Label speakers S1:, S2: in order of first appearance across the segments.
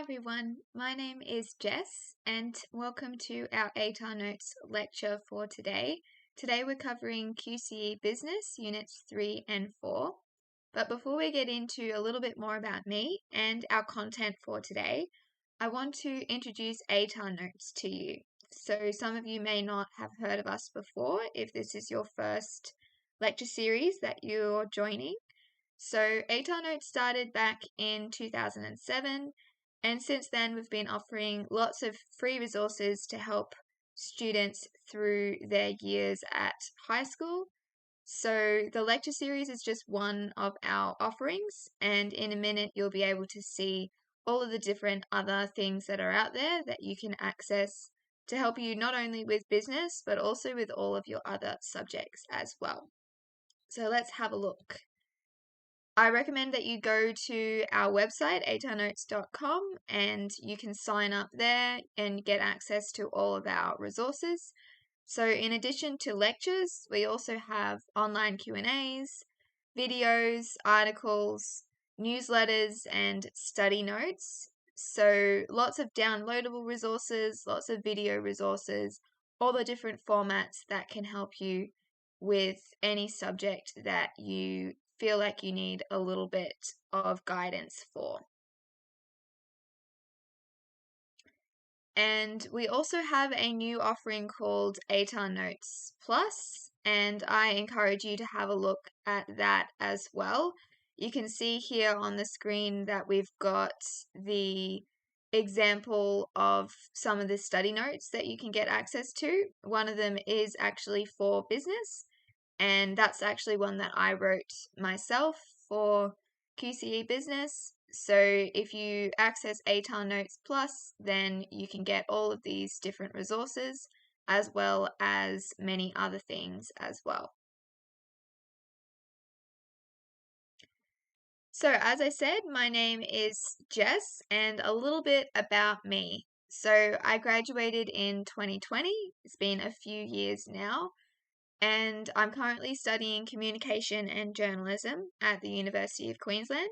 S1: everyone, my name is Jess and welcome to our ATAR Notes lecture for today. Today we're covering QCE Business Units 3 and 4. But before we get into a little bit more about me and our content for today, I want to introduce ATAR Notes to you. So some of you may not have heard of us before if this is your first lecture series that you're joining. So ATAR Notes started back in 2007, and since then we've been offering lots of free resources to help students through their years at high school. So the lecture series is just one of our offerings, and in a minute you'll be able to see all of the different other things that are out there that you can access to help you not only with business but also with all of your other subjects as well. So let's have a look. I recommend that you go to our website, atarnotes.com, and you can sign up there and get access to all of our resources. So in addition to lectures, we also have online Q&As, videos, articles, newsletters, and study notes. So lots of downloadable resources, lots of video resources, all the different formats that can help you with any subject that you feel like you need a little bit of guidance for. And we also have a new offering called ATAR Notes Plus, and I encourage you to have a look at that as well. You can see here on the screen that we've got the example of some of the study notes that you can get access to. One of them is actually for business, and that's actually one that I wrote myself for QCE Business. So if you access ATAR Notes Plus, then you can get all of these different resources as well as many other things as well. So as I said, my name is Jess, and a little bit about me. So I graduated in 2020. It's been a few years now. And I'm currently studying communication and journalism at the University of Queensland.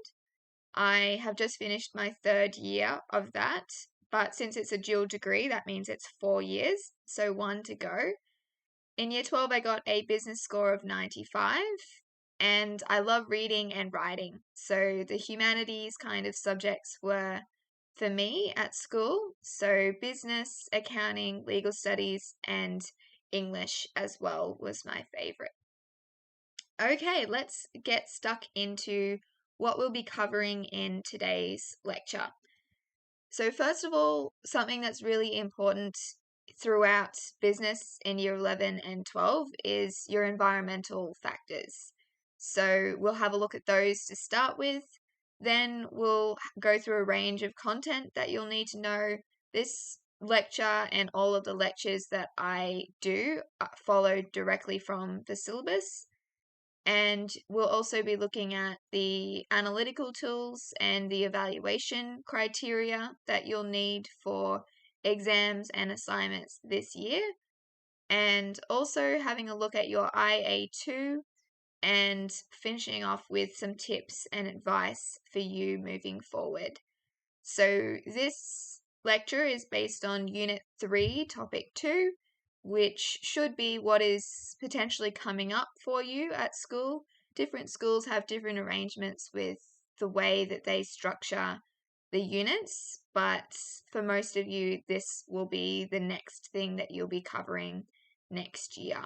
S1: I have just finished my third year of that, but since it's a dual degree, that means it's 4 years, so 1 to go. In year 12, I got a business score of 95, and I love reading and writing. So the humanities kind of subjects were for me at school. So business, accounting, legal studies, and English as well was my favorite. Okay, let's get stuck into what we'll be covering in today's lecture. So first of all, something that's really important throughout business in year 11 and 12 is your environmental factors. So we'll have a look at those to start with. Then we'll go through a range of content that you'll need to know. This lecture and all of the lectures that I do follow directly from the syllabus. And we'll also be looking at the analytical tools and the evaluation criteria that you'll need for exams and assignments this year. And also having a look at your IA2 and finishing off with some tips and advice for you moving forward. So this lecture is based on Unit 3, Topic 2, which should be what is potentially coming up for you at school. Different schools have different arrangements with the way that they structure the units, but for most of you, this will be the next thing that you'll be covering next year.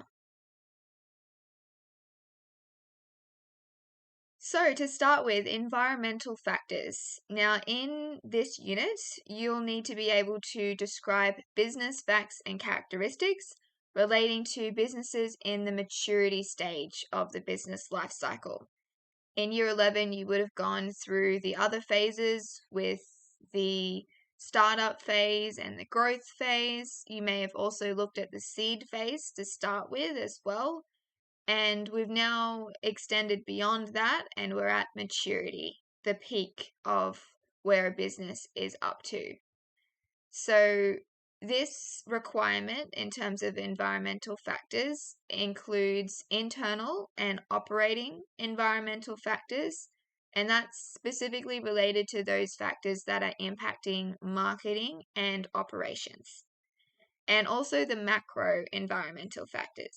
S1: So to start with, environmental factors. Now in this unit, you'll need to be able to describe business facts and characteristics relating to businesses in the maturity stage of the business life cycle. In year 11, you would have gone through the other phases with the startup phase and the growth phase. You may have also looked at the seed phase to start with as well. And we've now extended beyond that and we're at maturity, the peak of where a business is up to. So this requirement in terms of environmental factors includes internal and operating environmental factors, And that's specifically related to those factors that are impacting marketing and operations, and also the macro environmental factors.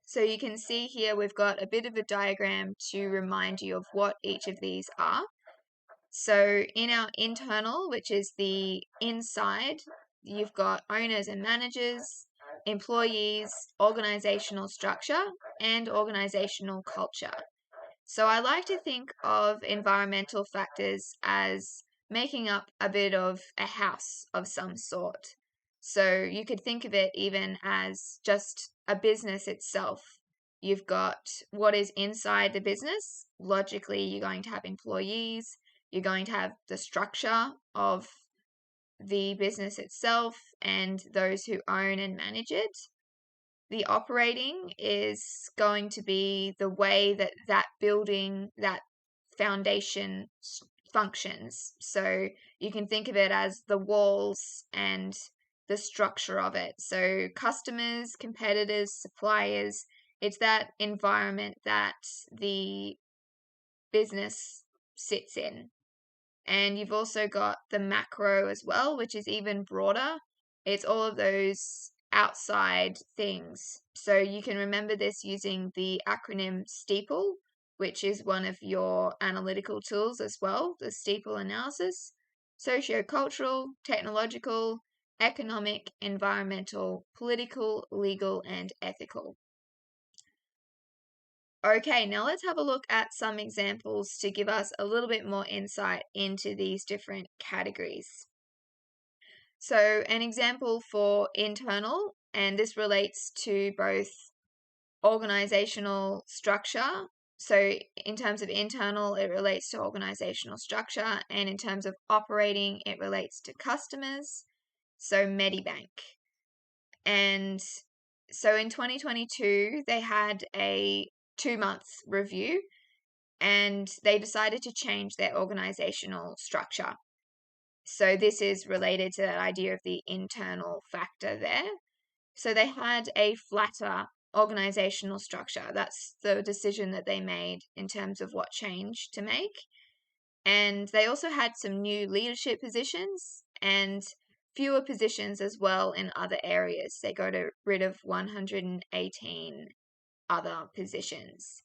S1: So you can see here we've got a bit of a diagram to remind you of what each of these are. So in our internal, which is the inside, you've got owners and managers, employees, organizational structure, and organizational culture. So I like to think of environmental factors as making up a bit of a house of some sort. So you could think of it even as just a business itself. You've got what is inside the business. Logically, you're going to have employees, you're going to have the structure of the business itself and those who own and manage it. The operating is going to be the way that that building, that foundation functions. So you can think of it as the walls and the structure of it. So customers, competitors, suppliers, it's that environment that the business sits in. And you've also got the macro as well, which is even broader. It's all of those outside things. So you can remember this using the acronym STEEPLE, which is one of your analytical tools as well, the STEEPLE analysis: socio-cultural, technological, economic, environmental, political, legal, and ethical. Okay, now let's have a look at some examples to give us a little bit more insight into these different categories. So an example for internal, and this relates to both organizational structure. So in terms of internal, it relates to organizational structure, and in terms of operating, it relates to customers. So Medibank. And so in 2022, they had a 2-month review, and they decided to change their organizational structure. So this is related to that idea of the internal factor there. So they had a flatter organizational structure. That's the decision that they made in terms of what change to make. And they also had some new leadership positions and fewer positions as well in other areas. They got rid of 118 other positions.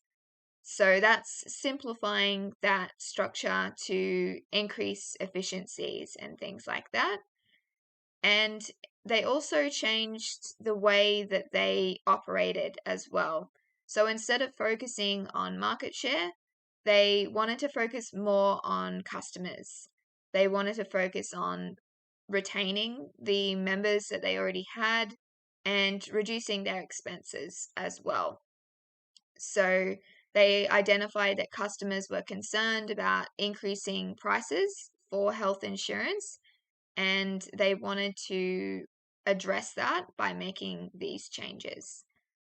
S1: So that's simplifying that structure to increase efficiencies and things like that. And they also changed the way that they operated as well. So instead of focusing on market share, they wanted to focus more on customers. They wanted to focus on retaining the members that they already had and reducing their expenses as well. So they identified that customers were concerned about increasing prices for health insurance, and they wanted to address that by making these changes.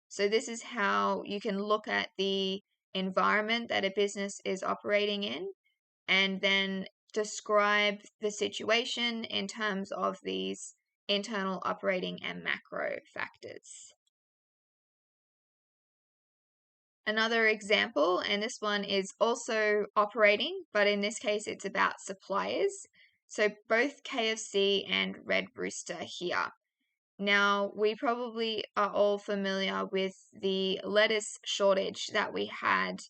S1: So this is how you can look at the environment that a business is operating in and then describe the situation in terms of these internal operating and macro factors. Another example, and this one is also operating, but in this case it's about suppliers. So both KFC and Red Rooster here. Now, we probably are all familiar with the lettuce shortage that we had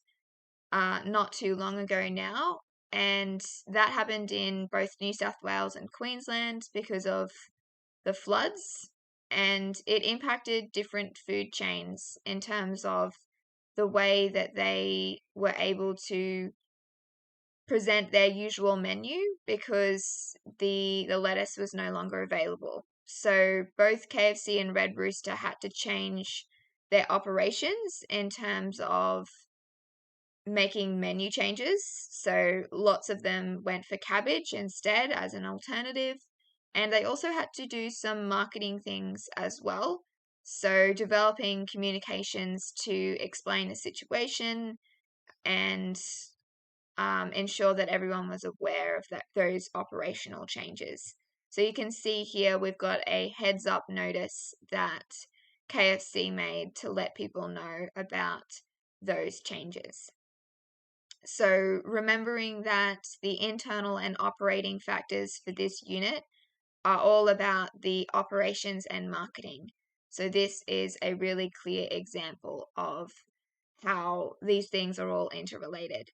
S1: not too long ago now, and that happened in both New South Wales and Queensland because of the floods, and it impacted different food chains in terms of the way that they were able to present their usual menu because the lettuce was no longer available. So both KFC and Red Rooster had to change their operations in terms of making menu changes. So lots of them went for cabbage instead as an alternative. And they also had to do some marketing things as well. So developing communications to explain the situation and ensure that everyone was aware of those operational changes. So you can see here we've got a heads up notice that KFC made to let people know about those changes. So remembering that the internal and operating factors for this unit are all about the operations and marketing. So this is a really clear example of how these things are all interrelated.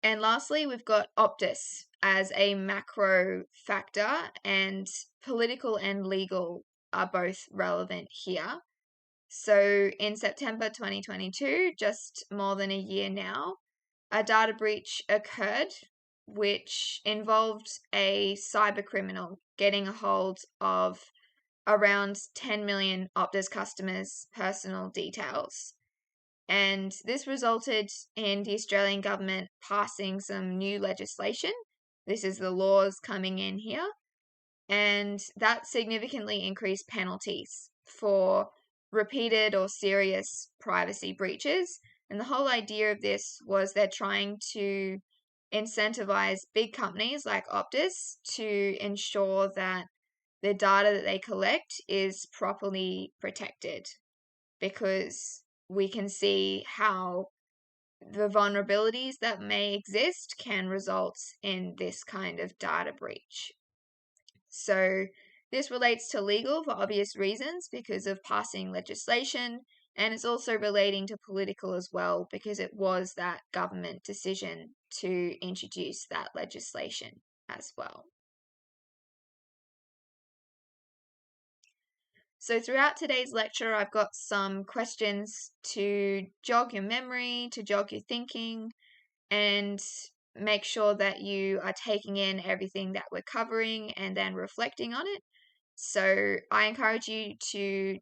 S1: And lastly, we've got Optus as a macro factor, and political and legal are both relevant here. So in September 2022, just more than a year now, a data breach occurred which involved a cyber criminal getting a hold of around 10 million Optus customers' personal details. And this resulted in the Australian government passing some new legislation. This is the laws coming in here. And that significantly increased penalties for repeated or serious privacy breaches. And the whole idea of this was they're trying to incentivize big companies like Optus to ensure that the data that they collect is properly protected, because we can see how the vulnerabilities that may exist can result in this kind of data breach. So this relates to legal for obvious reasons because of passing legislation, and it's also relating to political as well because it was that government decision to introduce that legislation as well. So throughout today's lecture, I've got some questions to jog your memory, to jog your thinking, and make sure that you are taking in everything that we're covering and then reflecting on it. So I encourage you to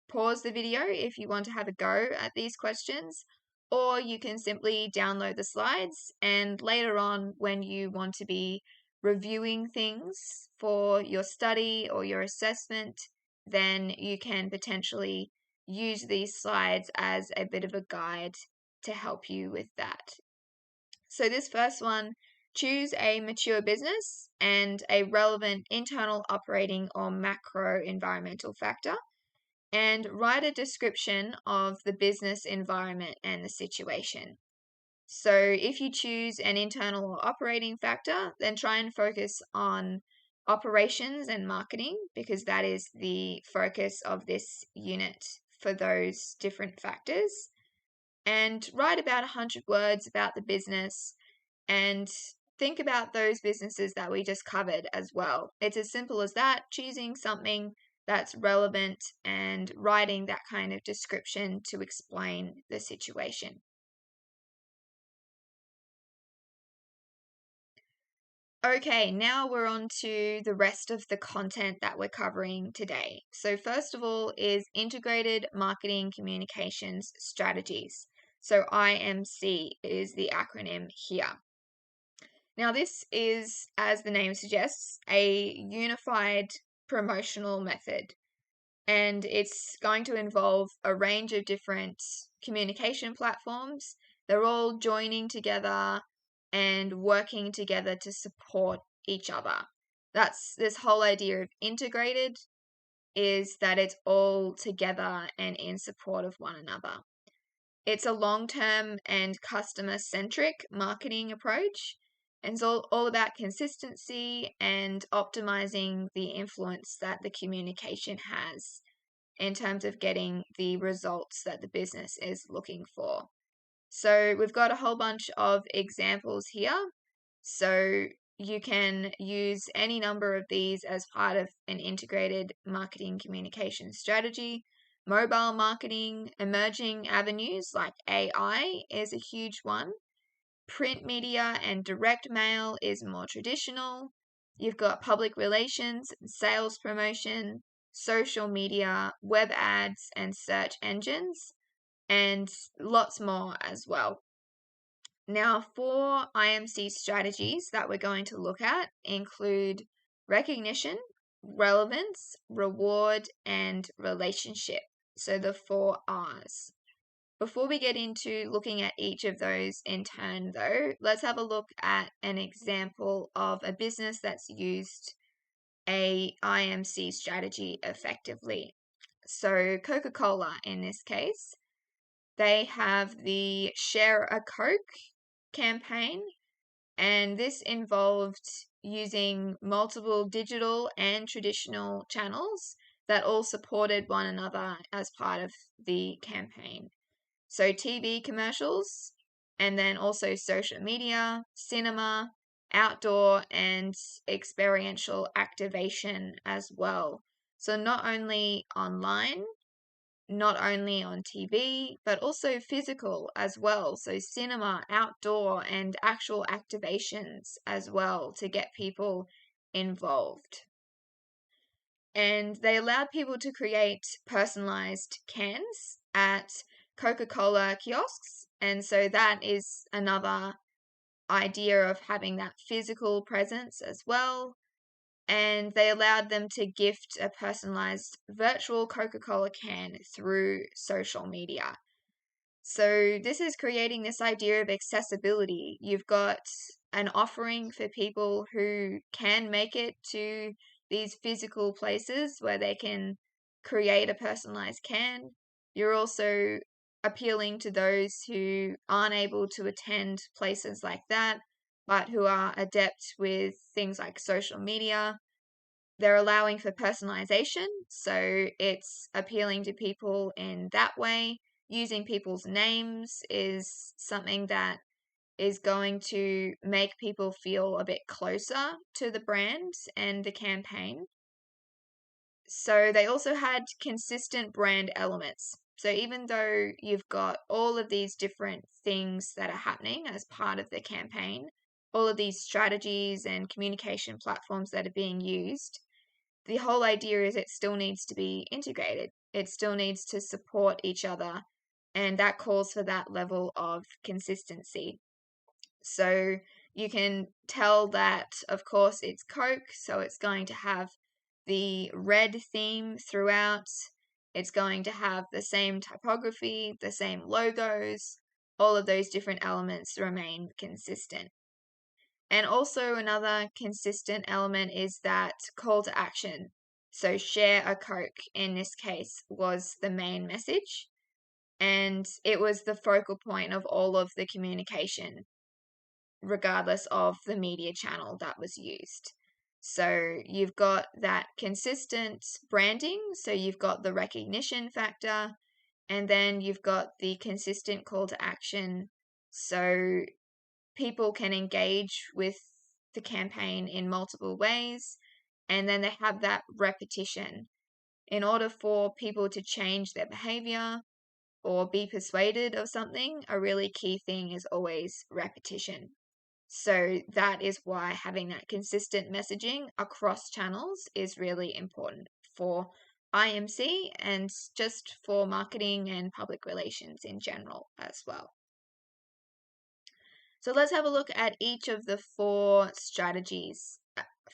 S1: pause the video if you want to have a go at these questions, or you can simply download the slides, and later on when you want to be reviewing things for your study or your assessment, then you can potentially use these slides as a bit of a guide to help you with that. So this first one, choose a mature business and a relevant internal operating or macro environmental factor, and write a description of the business environment and the situation. So if you choose an internal or operating factor, then try and focus on operations and marketing because that is the focus of this unit for those different factors. And write about 100 words about the business and think about those businesses that we just covered as well. It's as simple as that, choosing something that's relevant and writing that kind of description to explain the situation. Okay, now we're on to the rest of the content that we're covering today. So first of all is integrated marketing communications strategies. So IMC is the acronym here. Now this is, as the name suggests, a unified promotional method, and it's going to involve a range of different communication platforms. They're all joining together and working together to support each other. That's this whole idea of integrated, is that it's all together and in support of one another. It's a long-term and customer-centric marketing approach, and it's all about consistency and optimizing the influence that the communication has in terms of getting the results that the business is looking for. So we've got a whole bunch of examples here. So you can use any number of these as part of an integrated marketing communication strategy. Mobile marketing, emerging avenues like AI is a huge one. Print media and direct mail is more traditional. You've got public relations, sales promotion, social media, web ads, and search engines, and lots more as well. Now, 4 IMC strategies that we're going to look at include recognition, relevance, reward, and relationship. So the 4 R's. Before we get into looking at each of those in turn, though, let's have a look at an example of a business that's used a IMC strategy effectively. So Coca-Cola in this case. they have the Share a Coke campaign, and this involved using multiple digital and traditional channels that all supported one another as part of the campaign. So TV commercials, and then also social media, cinema, outdoor, and experiential activation as well. So not only online, not only on TV, but also physical as well. So cinema, outdoor, and actual activations as well to get people involved. And they allowed people to create personalized cans at Coca-Cola kiosks. And so that is another idea of having that physical presence as well. And they allowed them to gift a personalized virtual Coca-Cola can through social media. So this is creating this idea of accessibility. You've got an offering for people who can make it to these physical places where they can create a personalized can. You're also appealing to those who aren't able to attend places like that, but who are adept with things like social media. They're allowing for personalization, so it's appealing to people in that way. Using people's names is something that is going to make people feel a bit closer to the brand and the campaign. So they also had consistent brand elements. So even though you've got all of these different things that are happening as part of the campaign, all of these strategies and communication platforms that are being used, the whole idea is it still needs to be integrated. It still needs to support each other, and that calls for that level of consistency. So you can tell that, of course, it's Coke, so it's going to have the red theme throughout. It's going to have the same typography, the same logos, all of those different elements remain consistent. And also another consistent element is that call to action. So share a Coke in this case was the main message, and it was the focal point of all of the communication, regardless of the media channel that was used. So you've got that consistent branding, so you've got the recognition factor, and then you've got the consistent call to action. So people can engage with the campaign in multiple ways, and then they have that repetition. In order for people to change their behavior or be persuaded of something, a really key thing is always repetition. So that is why having that consistent messaging across channels is really important for IMC and just for marketing and public relations in general as well. So let's have a look at each of the 4 strategies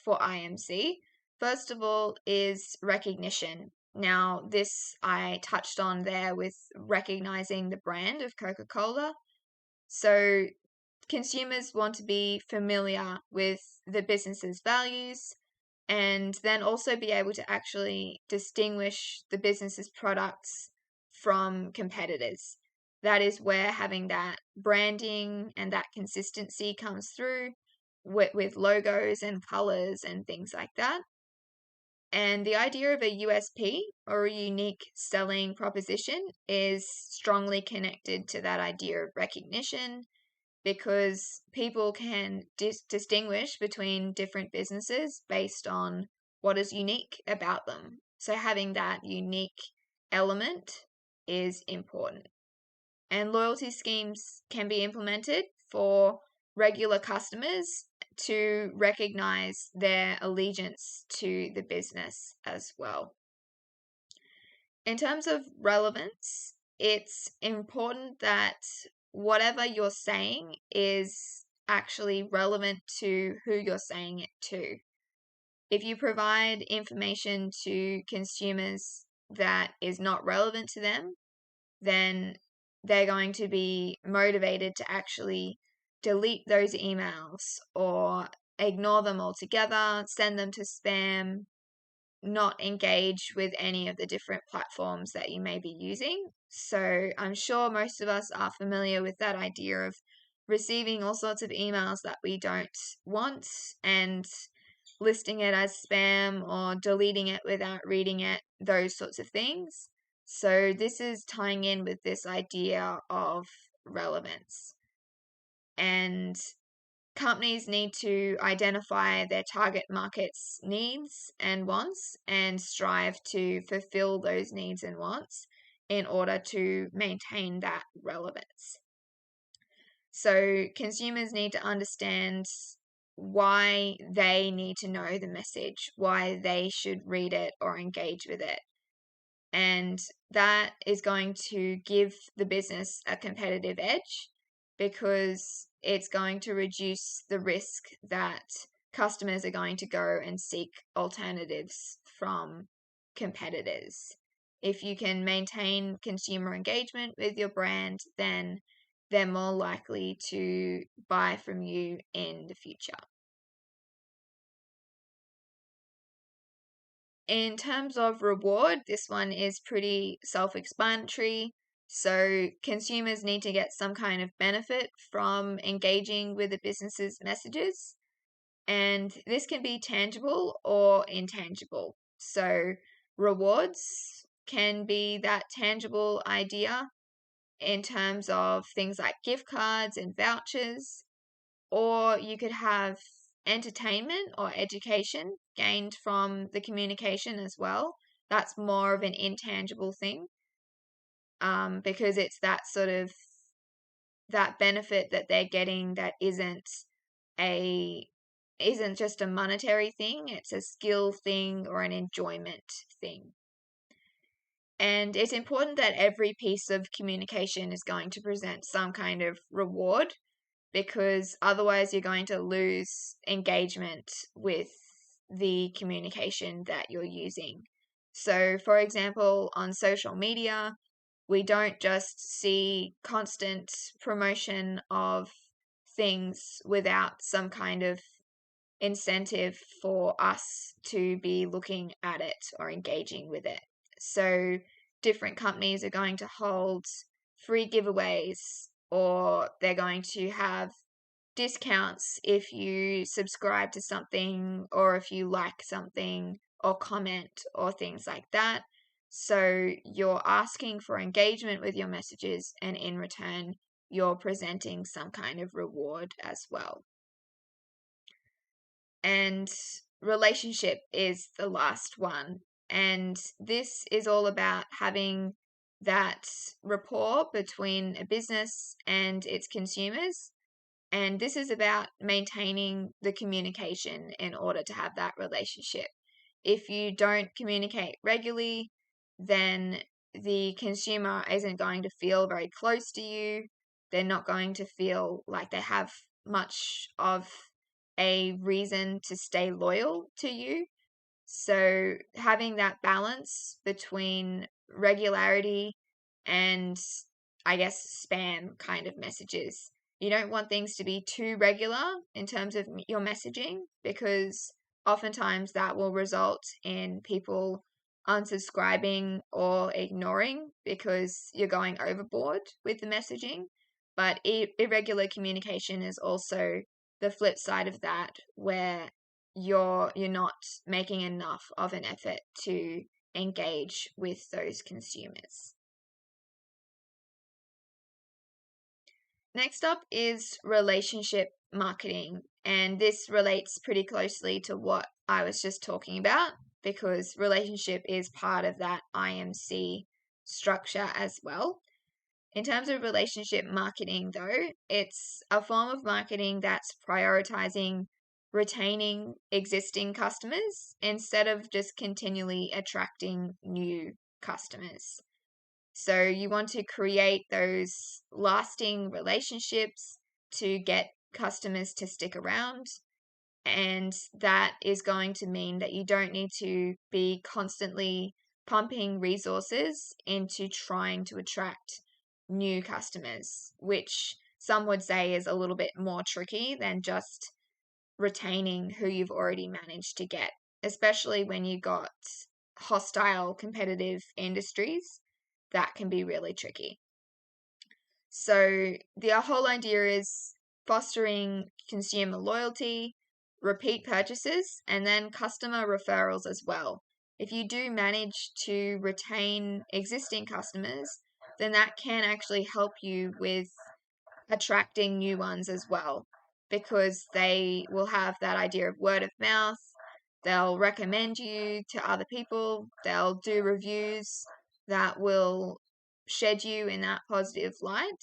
S1: for IMC. First of all is recognition. Now, this I touched on there with recognizing the brand of Coca-Cola. So consumers want to be familiar with the business's values and then also be able to actually distinguish the business's products from competitors. That is where having that branding and that consistency comes through with logos and colors and things like that. And the idea of a USP or a unique selling proposition is strongly connected to that idea of recognition, because people can distinguish between different businesses based on what is unique about them. So having that unique element is important. And loyalty schemes can be implemented for regular customers to recognize their allegiance to the business as well. In terms of relevance, it's important that whatever you're saying is actually relevant to who you're saying it to. If you provide information to consumers that is not relevant to them, then they're going to be motivated to actually delete those emails or ignore them altogether, send them to spam, not engage with any of the different platforms that you may be using. So I'm sure most of us are familiar with that idea of receiving all sorts of emails that we don't want and listing it as spam or deleting it without reading it, those sorts of things. So this is tying in with this idea of relevance. And companies need to identify their target market's needs and wants and strive to fulfill those needs and wants in order to maintain that relevance. So consumers need to understand why they need to know the message, why they should read it or engage with it. And that is going to give the business a competitive edge because it's going to reduce the risk that customers are going to go and seek alternatives from competitors. If you can maintain consumer engagement with your brand, then they're more likely to buy from you in the future. In terms of reward, this one is pretty self-explanatory. So consumers need to get some kind of benefit from engaging with a business's messages. And this can be tangible or intangible. So rewards can be that tangible idea in terms of things like gift cards and vouchers, or you could have entertainment or education gained from the communication as well. That's more of an intangible thing, because it's that sort of that benefit that they're getting that isn't just a monetary thing, it's a skill thing or an enjoyment thing. And it's important that every piece of communication is going to present some kind of reward, because otherwise you're going to lose engagement with the communication that you're using. So, for example, on social media, we don't just see constant promotion of things without some kind of incentive for us to be looking at it or engaging with it. So, different companies are going to hold free giveaways, or they're going to have discounts if you subscribe to something or if you like something or comment or things like that. So you're asking for engagement with your messages, and in return, you're presenting some kind of reward as well. And relationship is the last one. And this is all about having that rapport between a business and its consumers. And this is about maintaining the communication in order to have that relationship. If you don't communicate regularly, then the consumer isn't going to feel very close to you. They're not going to feel like they have much of a reason to stay loyal to you. So having that balance between regularity and, I guess, spam kind of messages. You don't want things to be too regular in terms of your messaging, because oftentimes that will result in people unsubscribing or ignoring because you're going overboard with the messaging. But irregular communication is also the flip side of that, where you're not making enough of an effort to engage with those consumers. Next up is relationship marketing, and this relates pretty closely to what I was just talking about, because relationship is part of that IMC structure as well. In terms of relationship marketing, though, it's a form of marketing that's prioritizing retaining existing customers instead of just continually attracting new customers. So you want to create those lasting relationships to get customers to stick around. And that is going to mean that you don't need to be constantly pumping resources into trying to attract new customers, which some would say is a little bit more tricky than just retaining who you've already managed to get especially when you got hostile competitive industries, that can be really tricky. So the whole idea is fostering consumer loyalty, repeat purchases, and then customer referrals as well. If you do manage to retain existing customers, then that can actually help you with attracting new ones as well, because they will have that idea of word of mouth. They'll recommend you to other people. They'll do reviews that will shed you in that positive light.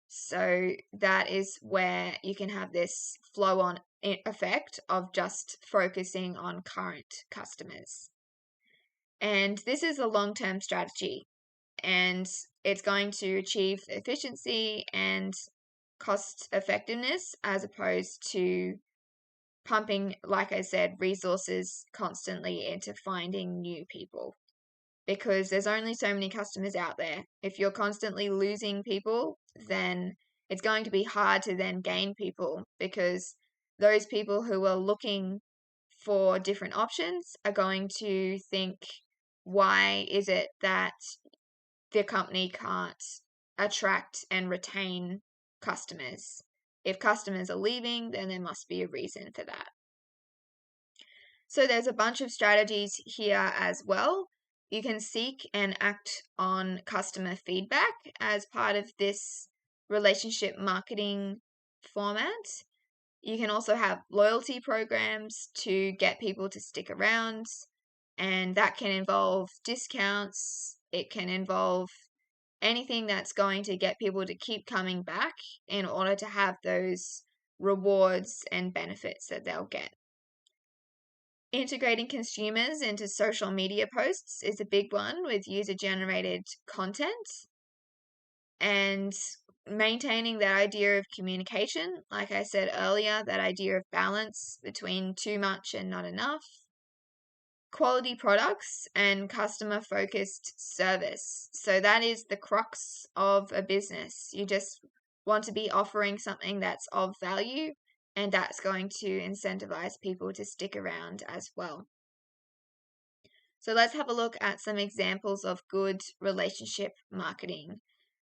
S1: So that is where you can have this flow on effect of just focusing on current customers. And this is a long-term strategy, and it's going to achieve efficiency and cost effectiveness as opposed to pumping, like I said, resources constantly into finding new people, because there's only so many customers out there. If you're constantly losing people, then it's going to be hard to then gain people, because those people who are looking for different options are going to think, why is it that the company can't attract and retain customers? If customers are leaving, then there must be a reason for that. So there's a bunch of strategies here as well. You can seek and act on customer feedback as part of this relationship marketing format. You can also have loyalty programs to get people to stick around, and that can involve discounts. It can involve anything that's going to get people to keep coming back in order to have those rewards and benefits that they'll get. Integrating consumers into social media posts is a big one with user-generated content, and maintaining that idea of communication, like I said earlier, that idea of balance between too much and not enough. Quality products and customer-focused service. So that is the crux of a business. You just want to be offering something that's of value, and that's going to incentivize people to stick around as well. So let's have a look at some examples of good relationship marketing.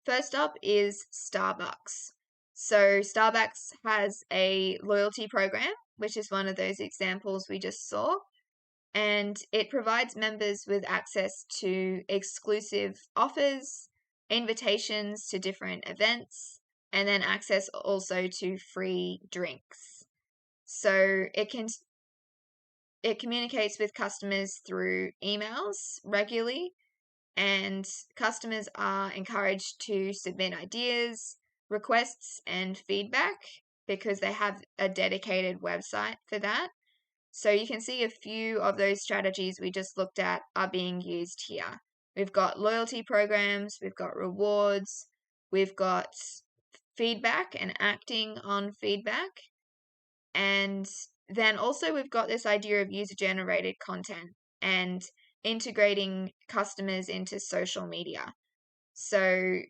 S1: First up is Starbucks. So Starbucks has a loyalty program, which is one of those examples we just saw, and it provides members with access to exclusive offers, invitations to different events, and then access also to free drinks. So it communicates with customers through emails regularly, and customers are encouraged to submit ideas, requests, and feedback because they have a dedicated website for that. So you can see a few of those strategies we just looked at are being used here. We've got loyalty programs, we've got rewards, we've got feedback and acting on feedback, and then also we've got this idea of user-generated content and integrating customers into social media. So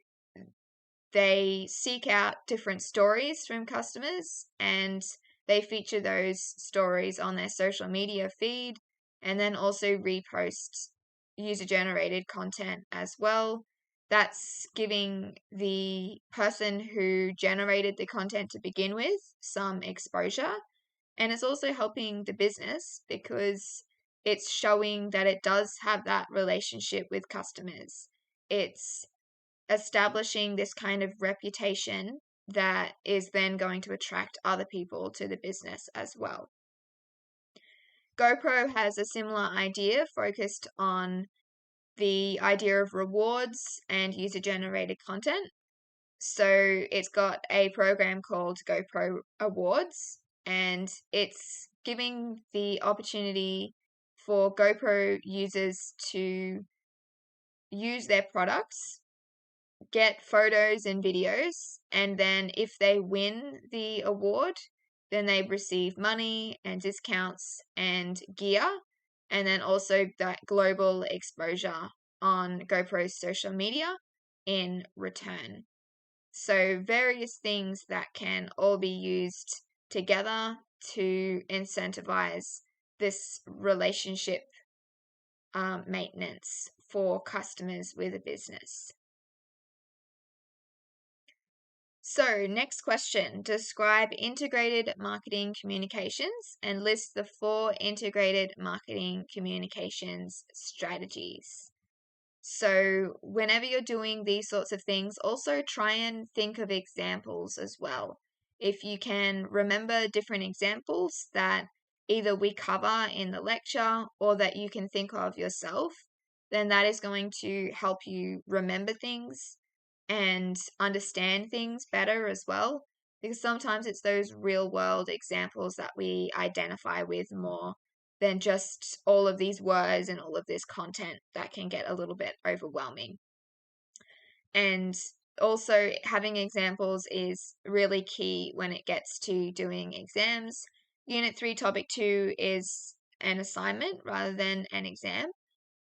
S1: they seek out different stories from customers, and they feature those stories on their social media feed, and then also repost user-generated content as well. That's giving the person who generated the content to begin with some exposure, and it's also helping the business because it's showing that it does have that relationship with customers. It's establishing this kind of reputation that is then going to attract other people to the business as well. GoPro has a similar idea focused on the idea of rewards and user-generated content. So it's got a program called GoPro Awards, and it's giving the opportunity for GoPro users to use their products, get photos and videos, and then if they win the award, then they receive money and discounts and gear, and then also that global exposure on GoPro's social media in return. So various things that can all be used together to incentivize this relationship maintenance for customers with a business. So, next question. Describe integrated marketing communications and list the 4 integrated marketing communications strategies. So, whenever you're doing these sorts of things, also try and think of examples as well. If you can remember different examples that either we cover in the lecture or that you can think of yourself, then that is going to help you remember things and understand things better as well. Because sometimes it's those real world examples that we identify with more than just all of these words and all of this content that can get a little bit overwhelming. And also, having examples is really key when it gets to doing exams. Unit 3, Topic 2 is an assignment rather than an exam.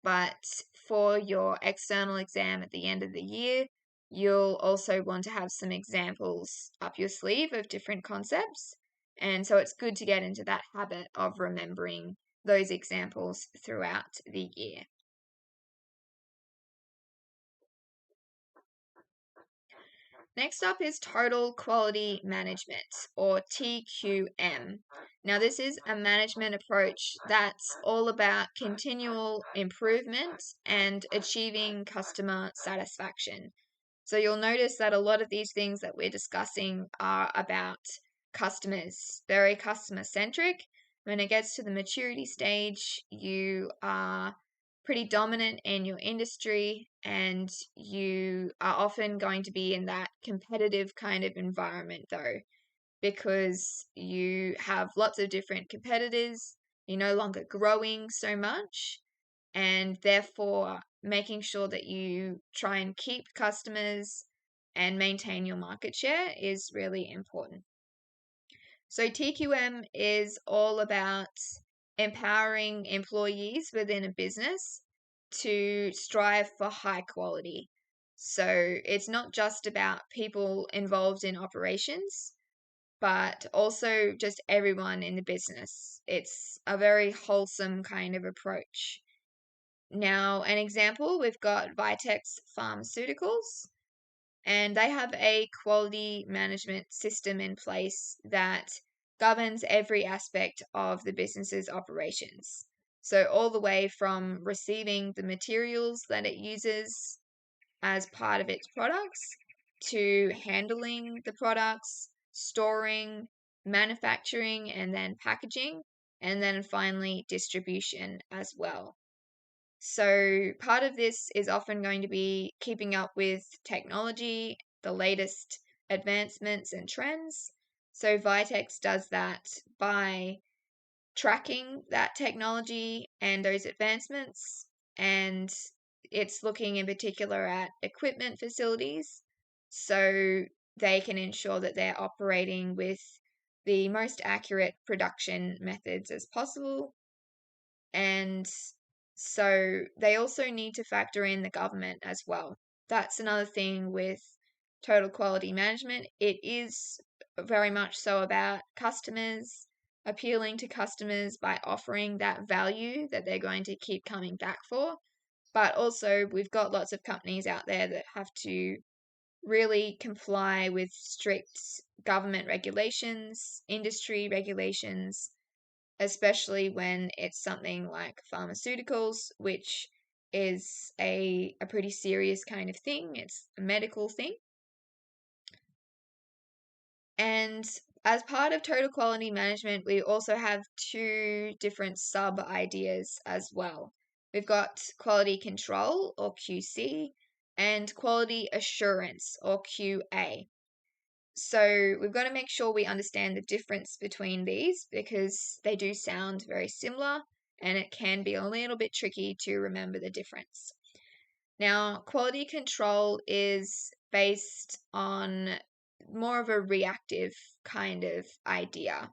S1: But for your external exam at the end of the year, you'll also want to have some examples up your sleeve of different concepts. And so it's good to get into that habit of remembering those examples throughout the year. Next up is Total Quality Management, or TQM. Now, this is a management approach that's all about continual improvement and achieving customer satisfaction. So you'll notice that a lot of these things that we're discussing are about customers, very customer centric. When it gets to the maturity stage, you are pretty dominant in your industry and you are often going to be in that competitive kind of environment though, because you have lots of different competitors, you're no longer growing so much, and therefore making sure that you try and keep customers and maintain your market share is really important. So TQM is all about empowering employees within a business to strive for high quality. So it's not just about people involved in operations, but also just everyone in the business. It's a very wholesome kind of approach. Now, an example, we've got Vitex Pharmaceuticals, and they have a quality management system in place that governs every aspect of the business's operations. So, all the way from receiving the materials that it uses as part of its products to handling the products, storing, manufacturing, and then packaging, and then finally distribution as well. So, part of this is often going to be keeping up with technology, the latest advancements and trends. So, Vitex does that by tracking that technology and those advancements, and it's looking in particular at equipment facilities so they can ensure that they're operating with the most accurate production methods as possible. And so they also need to factor in the government as well. That's another thing with total quality management. It is very much so about customers, appealing to customers by offering that value that they're going to keep coming back for. But also, we've got lots of companies out there that have to really comply with strict government regulations, industry regulations, especially when it's something like pharmaceuticals, which is a pretty serious kind of thing. It's a medical thing. And as part of total quality management, we also have 2 different sub ideas as well. We've got quality control, or QC, and quality assurance, or QA. So we've got to make sure we understand the difference between these because they do sound very similar and it can be a little bit tricky to remember the difference. Now, quality control is based on more of a reactive kind of idea.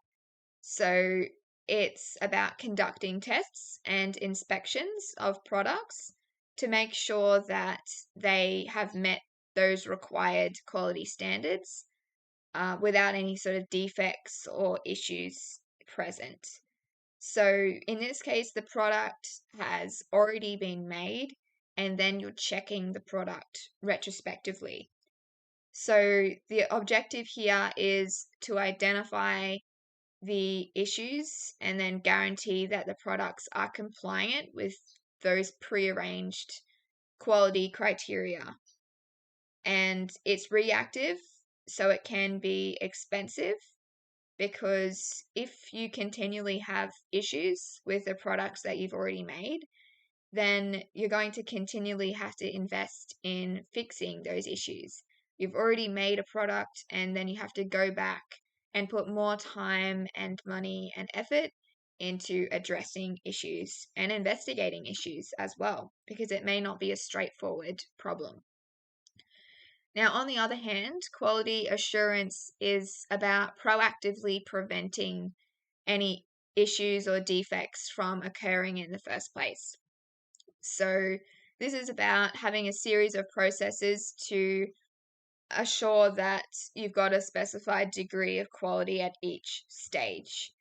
S1: So it's about conducting tests and inspections of products to make sure that they have met those required quality standards without any sort of defects or issues present. So in this case, the product has already been made, and then you're checking the product retrospectively. So the objective here is to identify the issues and then guarantee that the products are compliant with those prearranged quality criteria. And it's reactive, so it can be expensive because if you continually have issues with the products that you've already made, then you're going to continually have to invest in fixing those issues. You've already made a product, and then you have to go back and put more time and money and effort into addressing issues and investigating issues as well, because it may not be a straightforward problem. Now, on the other hand, quality assurance is about proactively preventing any issues or defects from occurring in the first place. So, this is about having a series of processes to assure that you've got a specified degree of quality at each stage.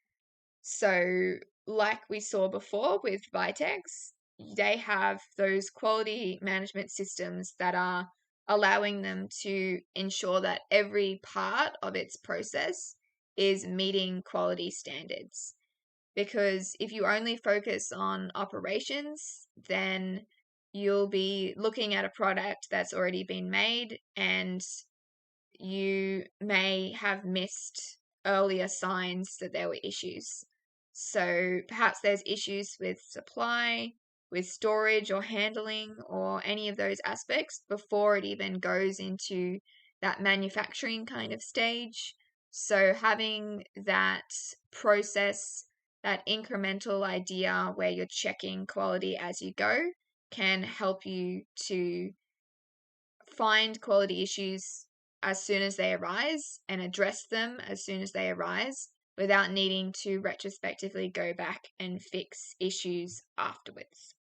S1: So, like we saw before with Vitex, they have those quality management systems that are allowing them to ensure that every part of its process is meeting quality standards. Because if you only focus on operations, then you'll be looking at a product that's already been made, and you may have missed earlier signs that there were issues. So perhaps there's issues with supply, with storage or handling, or any of those aspects before it even goes into that manufacturing kind of stage. So having that process, that incremental idea where you're checking quality as you go, can help you to find quality issues as soon as they arise and address them as soon as they arise without needing to retrospectively go back and fix issues afterwards.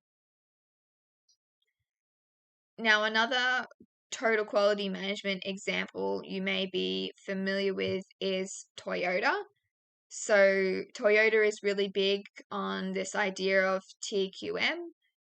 S1: Now, another total quality management example you may be familiar with is Toyota. So, Toyota is really big on this idea of TQM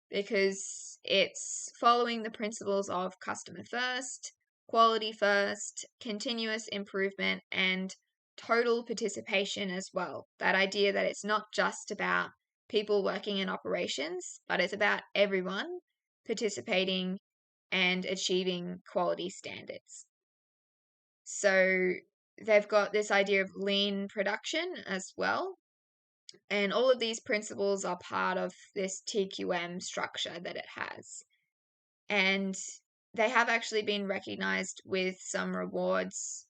S1: because it's following the principles of customer first, quality first, continuous improvement, and total participation as well. That idea that it's not just about people working in operations, but it's about everyone participating and achieving quality standards. So they've got this idea of lean production as well. And all of these principles are part of this TQM structure that it has. And they have actually been recognized with some awards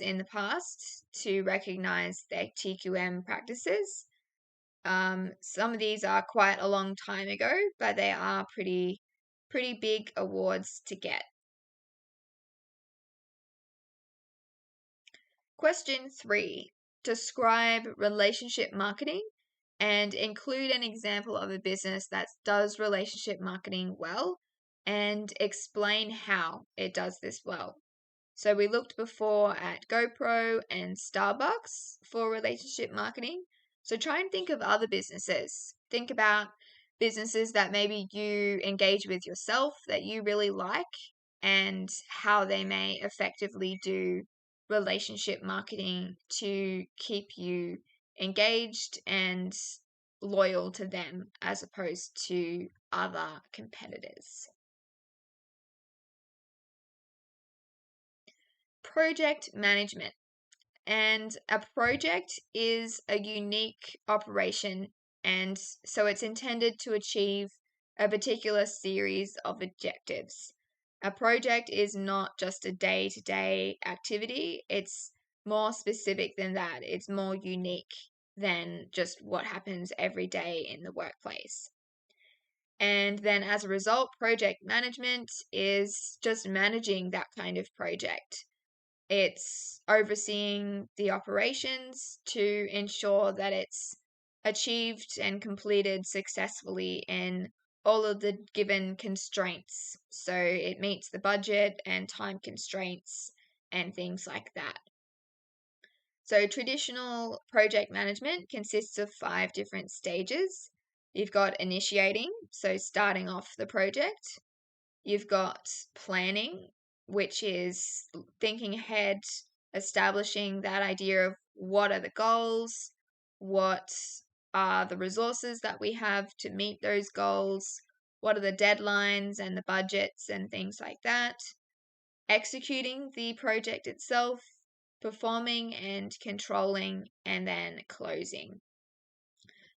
S1: in the past to recognize their TQM practices. Some of these are quite a long time ago, but they are pretty big awards to get. Question 3. Describe relationship marketing and include an example of a business that does relationship marketing well and explain how it does this well. So we looked before at GoPro and Starbucks for relationship marketing. So try and think of other businesses. Think about businesses that maybe you engage with yourself that you really like and how they may effectively do relationship marketing to keep you engaged and loyal to them as opposed to other competitors. Project management. And a project is a unique operation, and so it's intended to achieve a particular series of objectives. A project is not just a day-to-day activity, it's more specific than that. It's more unique than just what happens every day in the workplace. And then as a result, project management is just managing that kind of project. It's overseeing the operations to ensure that it's achieved and completed successfully in all of the given constraints. So it meets the budget and time constraints and things like that. So traditional project management consists of 5 different stages. You've got initiating, so starting off the project. You've got planning, which is thinking ahead, establishing that idea of what are the goals, what are the resources that we have to meet those goals, what are the deadlines and the budgets and things like that, executing the project itself, performing and controlling, and then closing.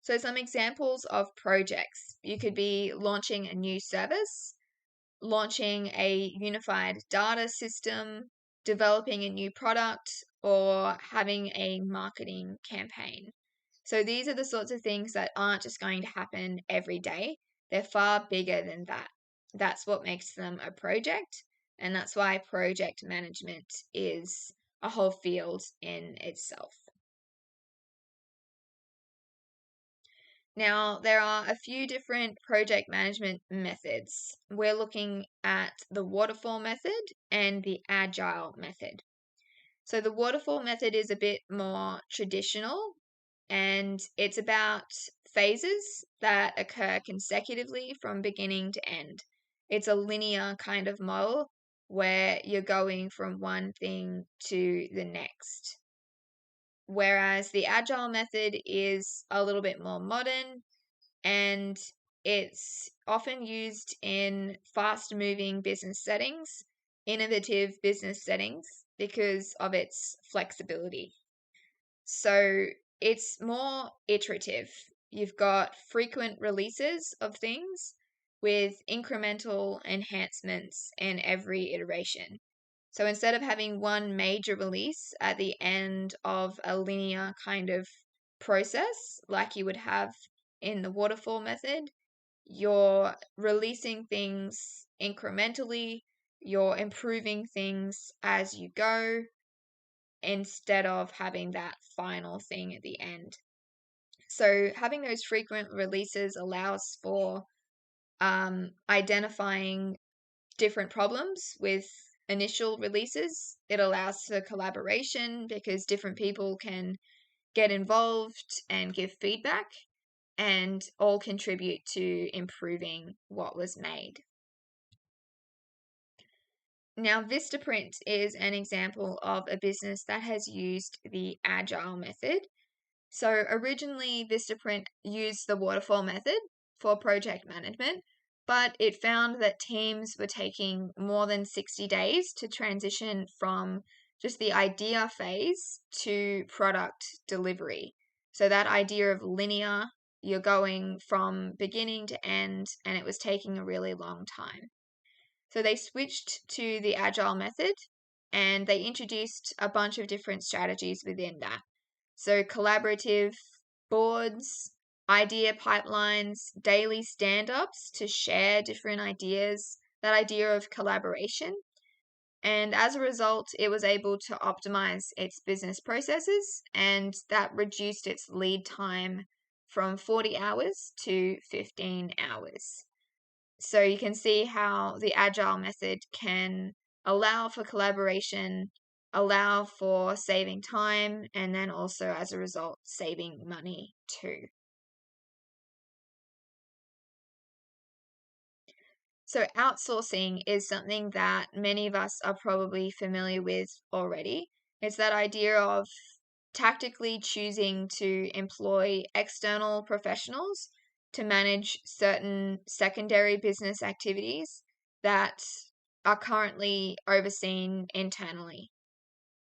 S1: So, some examples of projects: you could be launching a new service, launching a unified data system, developing a new product, or having a marketing campaign. So these are the sorts of things that aren't just going to happen every day. They're far bigger than that. That's what makes them a project, and that's why project management is a whole field in itself. Now, there are a few different project management methods. We're looking at the waterfall method and the agile method. So, the waterfall method is a bit more traditional, and it's about phases that occur consecutively from beginning to end. It's a linear kind of model where you're going from one thing to the next. Whereas the agile method is a little bit more modern, and it's often used in fast moving business settings, innovative business settings, because of its flexibility. So it's more iterative. You've got frequent releases of things with incremental enhancements in every iteration. So instead of having one major release at the end of a linear kind of process like you would have in the waterfall method, you're releasing things incrementally, you're improving things as you go instead of having that final thing at the end. So having those frequent releases allows for identifying different problems with initial releases. It allows for collaboration because different people can get involved and give feedback and all contribute to improving what was made. Now, Vistaprint is an example of a business that has used the agile method. So originally, Vistaprint used the waterfall method for project management, but it found that teams were taking more than 60 days to transition from just the idea phase to product delivery. So that idea of linear, you're going from beginning to end, and it was taking a really long time. So they switched to the agile method and they introduced a bunch of different strategies within that. So collaborative boards, idea pipelines, daily stand-ups to share different ideas, that idea of collaboration. And as a result, it was able to optimize its business processes, and that reduced its lead time from 40 hours to 15 hours. So you can see how the agile method can allow for collaboration, allow for saving time, and then also as a result, saving money too. So outsourcing is something that many of us are probably familiar with already. It's that idea of tactically choosing to employ external professionals to manage certain secondary business activities that are currently overseen internally.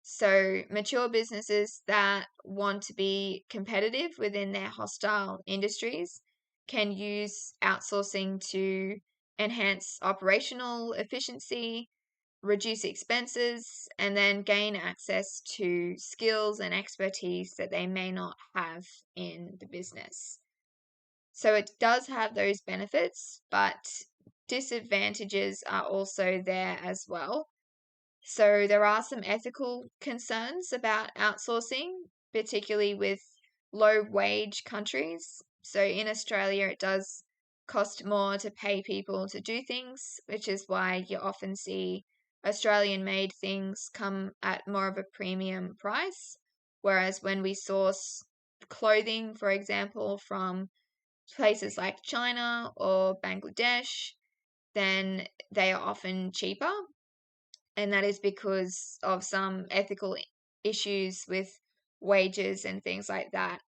S1: So, mature businesses that want to be competitive within their hostile industries can use outsourcing to enhance operational efficiency, reduce expenses, and then gain access to skills and expertise that they may not have in the business. So it does have those benefits, but disadvantages are also there as well. So there are some ethical concerns about outsourcing, particularly with low wage countries. So in Australia, it does cost more to pay people to do things, which is why you often see Australian made things come at more of a premium price, Whereas when we source clothing, for example, from places like China or Bangladesh, then they are often cheaper. And that is because of some ethical issues with wages and things like that,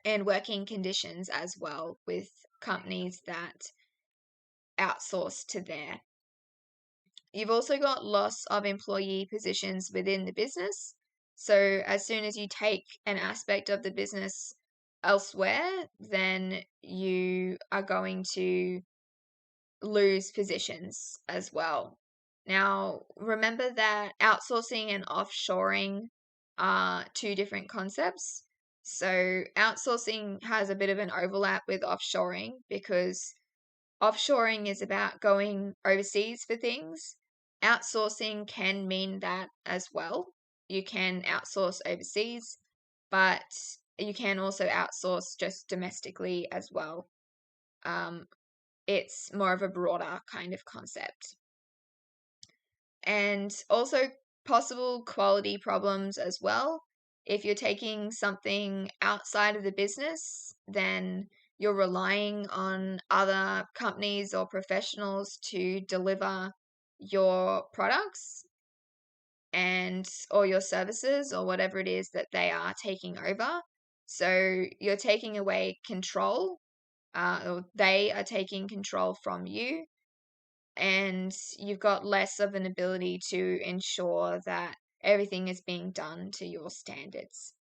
S1: and working conditions as well with companies that outsource to there. You've also got loss of employee positions within the business. So as soon as you take an aspect of the business elsewhere, then you are going to lose positions as well. Now, remember that outsourcing and offshoring are two different concepts. So outsourcing has a bit of an overlap with offshoring because offshoring is about going overseas for things. Outsourcing can mean that as well. You can outsource overseas, but you can also outsource just domestically as well. It's more of a broader kind of concept. And also possible quality problems as well. If you're taking something outside of the business, then you're relying on other companies or professionals to deliver your products and or your services or whatever it is that they are taking over. So you're taking away control, or they are taking control from you, and you've got less of an ability to ensure that everything is being done to your standards.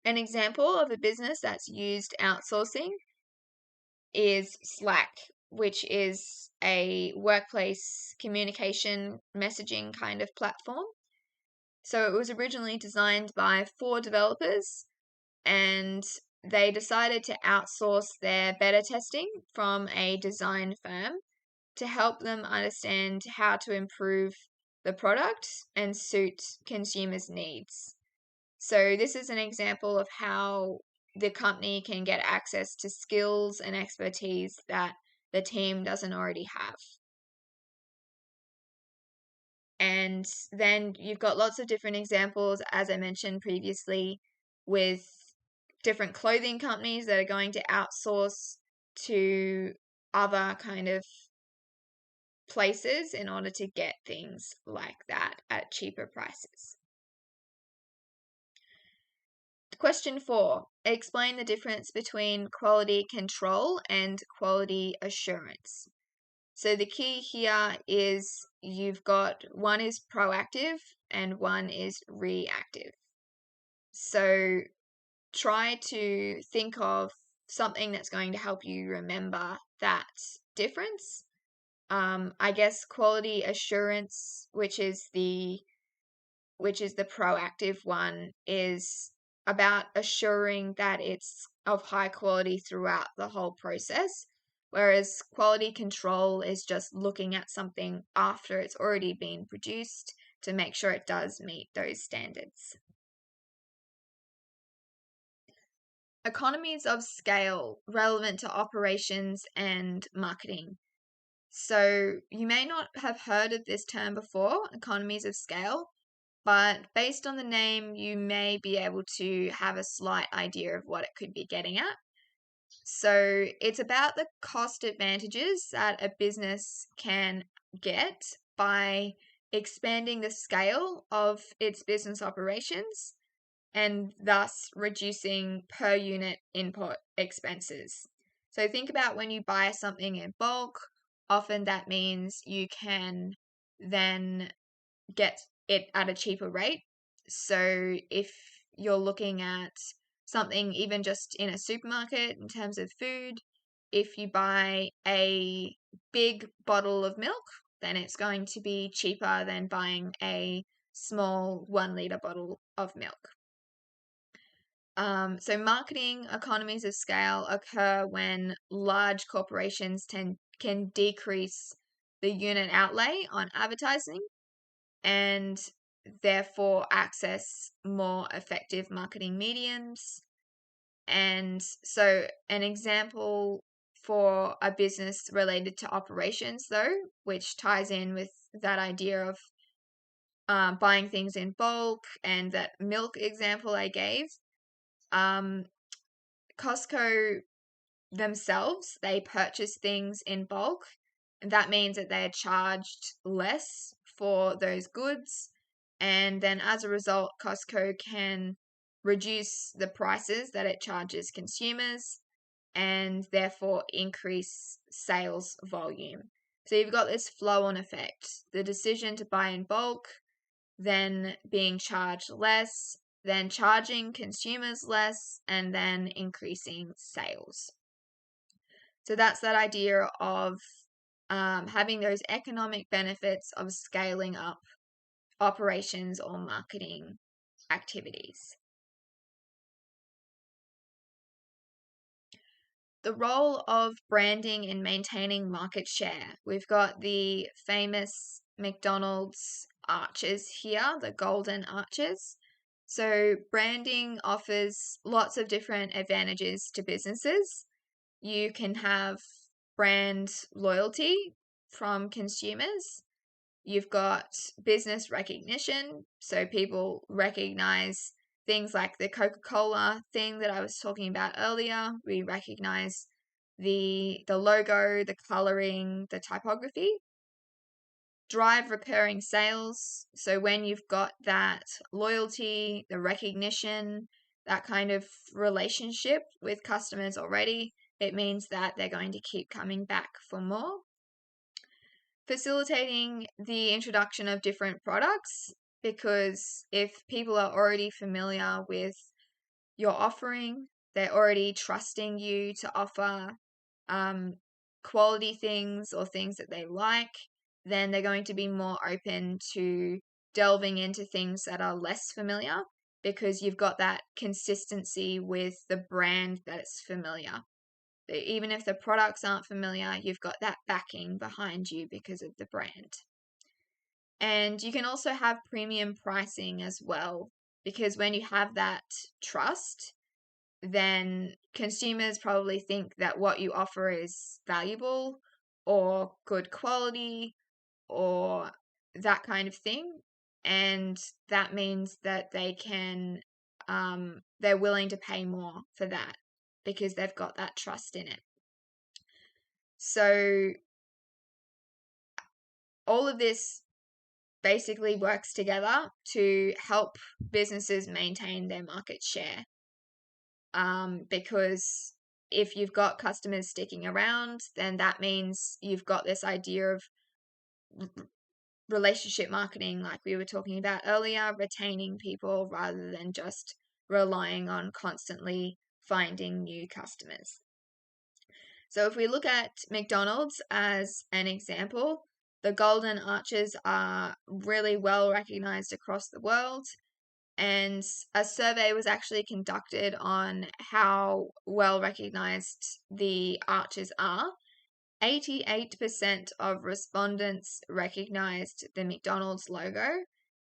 S1: An example of a business that's used outsourcing is Slack, which is a workplace communication messaging kind of platform. So it was originally designed by 4 developers, and they decided to outsource their beta testing from a design firm to help them understand how to improve the product and suit consumers' needs. So this is an example of how the company can get access to skills and expertise that the team doesn't already have. And then you've got lots of different examples, as I mentioned previously, with different clothing companies that are going to outsource to other kind of places in order to get things like that at cheaper prices. Question 4. Explain the difference between quality control and quality assurance. So the key here is you've got one is proactive and one is reactive. So try to think of something that's going to help you remember that difference. I guess quality assurance, which is the proactive one, is about assuring that it's of high quality throughout the whole process, whereas quality control is just looking at something after it's already been produced to make sure it does meet those standards. Economies of scale relevant to operations and marketing. So you may not have heard of this term before, economies of scale, but based on the name, you may be able to have a slight idea of what it could be getting at. So it's about the cost advantages that a business can get by expanding the scale of its business operations and thus reducing per unit input expenses. So think about when you buy something in bulk, often that means you can then get it at a cheaper rate. So if you're looking at something even just in a supermarket in terms of food, if you buy a big bottle of milk, then it's going to be cheaper than buying a small 1 liter bottle of milk. So marketing economies of scale occur when large corporations can decrease the unit outlay on advertising and therefore access more effective marketing mediums. And so an example for a business related to operations, though, which ties in with that idea of buying things in bulk, and that milk example I gave, Costco themselves, they purchase things in bulk, and that means that they are charged less for those goods. And then as a result, Costco can reduce the prices that it charges consumers and therefore increase sales volume. So you've got this flow on effect. The decision to buy in bulk, then being charged less, then charging consumers less, and then increasing sales. So that's that idea of having those economic benefits of scaling up operations or marketing activities. The role of branding in maintaining market share. We've got the famous McDonald's arches here, the golden arches. So branding offers lots of different advantages to businesses. You can have brand loyalty from consumers. You've got business recognition, so people recognize things like the Coca-Cola thing that I was talking about earlier. We recognize the logo, the coloring, the typography. Drive recurring sales. So when you've got that loyalty, the recognition, that kind of relationship with customers already, it means that they're going to keep coming back for more. Facilitating the introduction of different products, because if people are already familiar with your offering, they're already trusting you to offer quality things or things that they like, then they're going to be more open to delving into things that are less familiar, because you've got that consistency with the brand that's familiar. Even if the products aren't familiar, you've got that backing behind you because of the brand. And you can also have premium pricing as well, because when you have that trust, then consumers probably think that what you offer is valuable or good quality or that kind of thing. And that means that they're willing to pay more for that because they've got that trust in it. So all of this basically works together to help businesses maintain their market share. Because if you've got customers sticking around, then that means you've got this idea of relationship marketing, like we were talking about earlier, retaining people rather than just relying on constantly finding new customers. So if we look at McDonald's as an example, the golden arches are really well recognized across the world. And a survey was actually conducted on how well recognized the arches are. 88% of respondents recognized the McDonald's logo,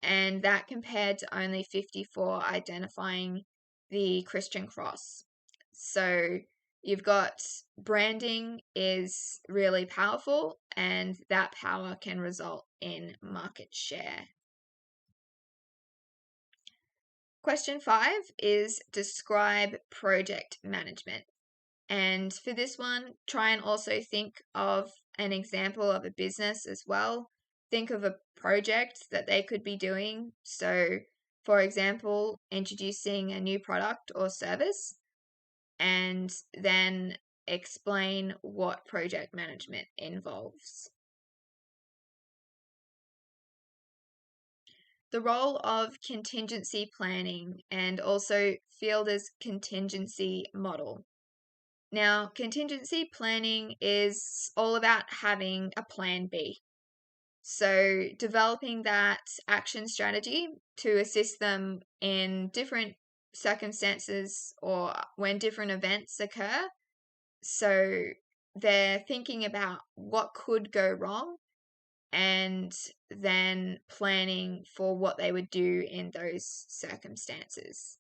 S1: and that compared to only 54 identifying the Christian cross. So you've got branding is really powerful, and that power can result in market share. Question 5 is describe project management. And for this one, try and also think of an example of a business as well. Think of a project that they could be doing. So, for example, introducing a new product or service, and then explain what project management involves. The role of contingency planning, and also Fielder's contingency model. Now, contingency planning is all about having a plan B. So, developing that action strategy to assist them in different circumstances or when different events occur. So, they're thinking about what could go wrong and then planning for what they would do in those circumstances.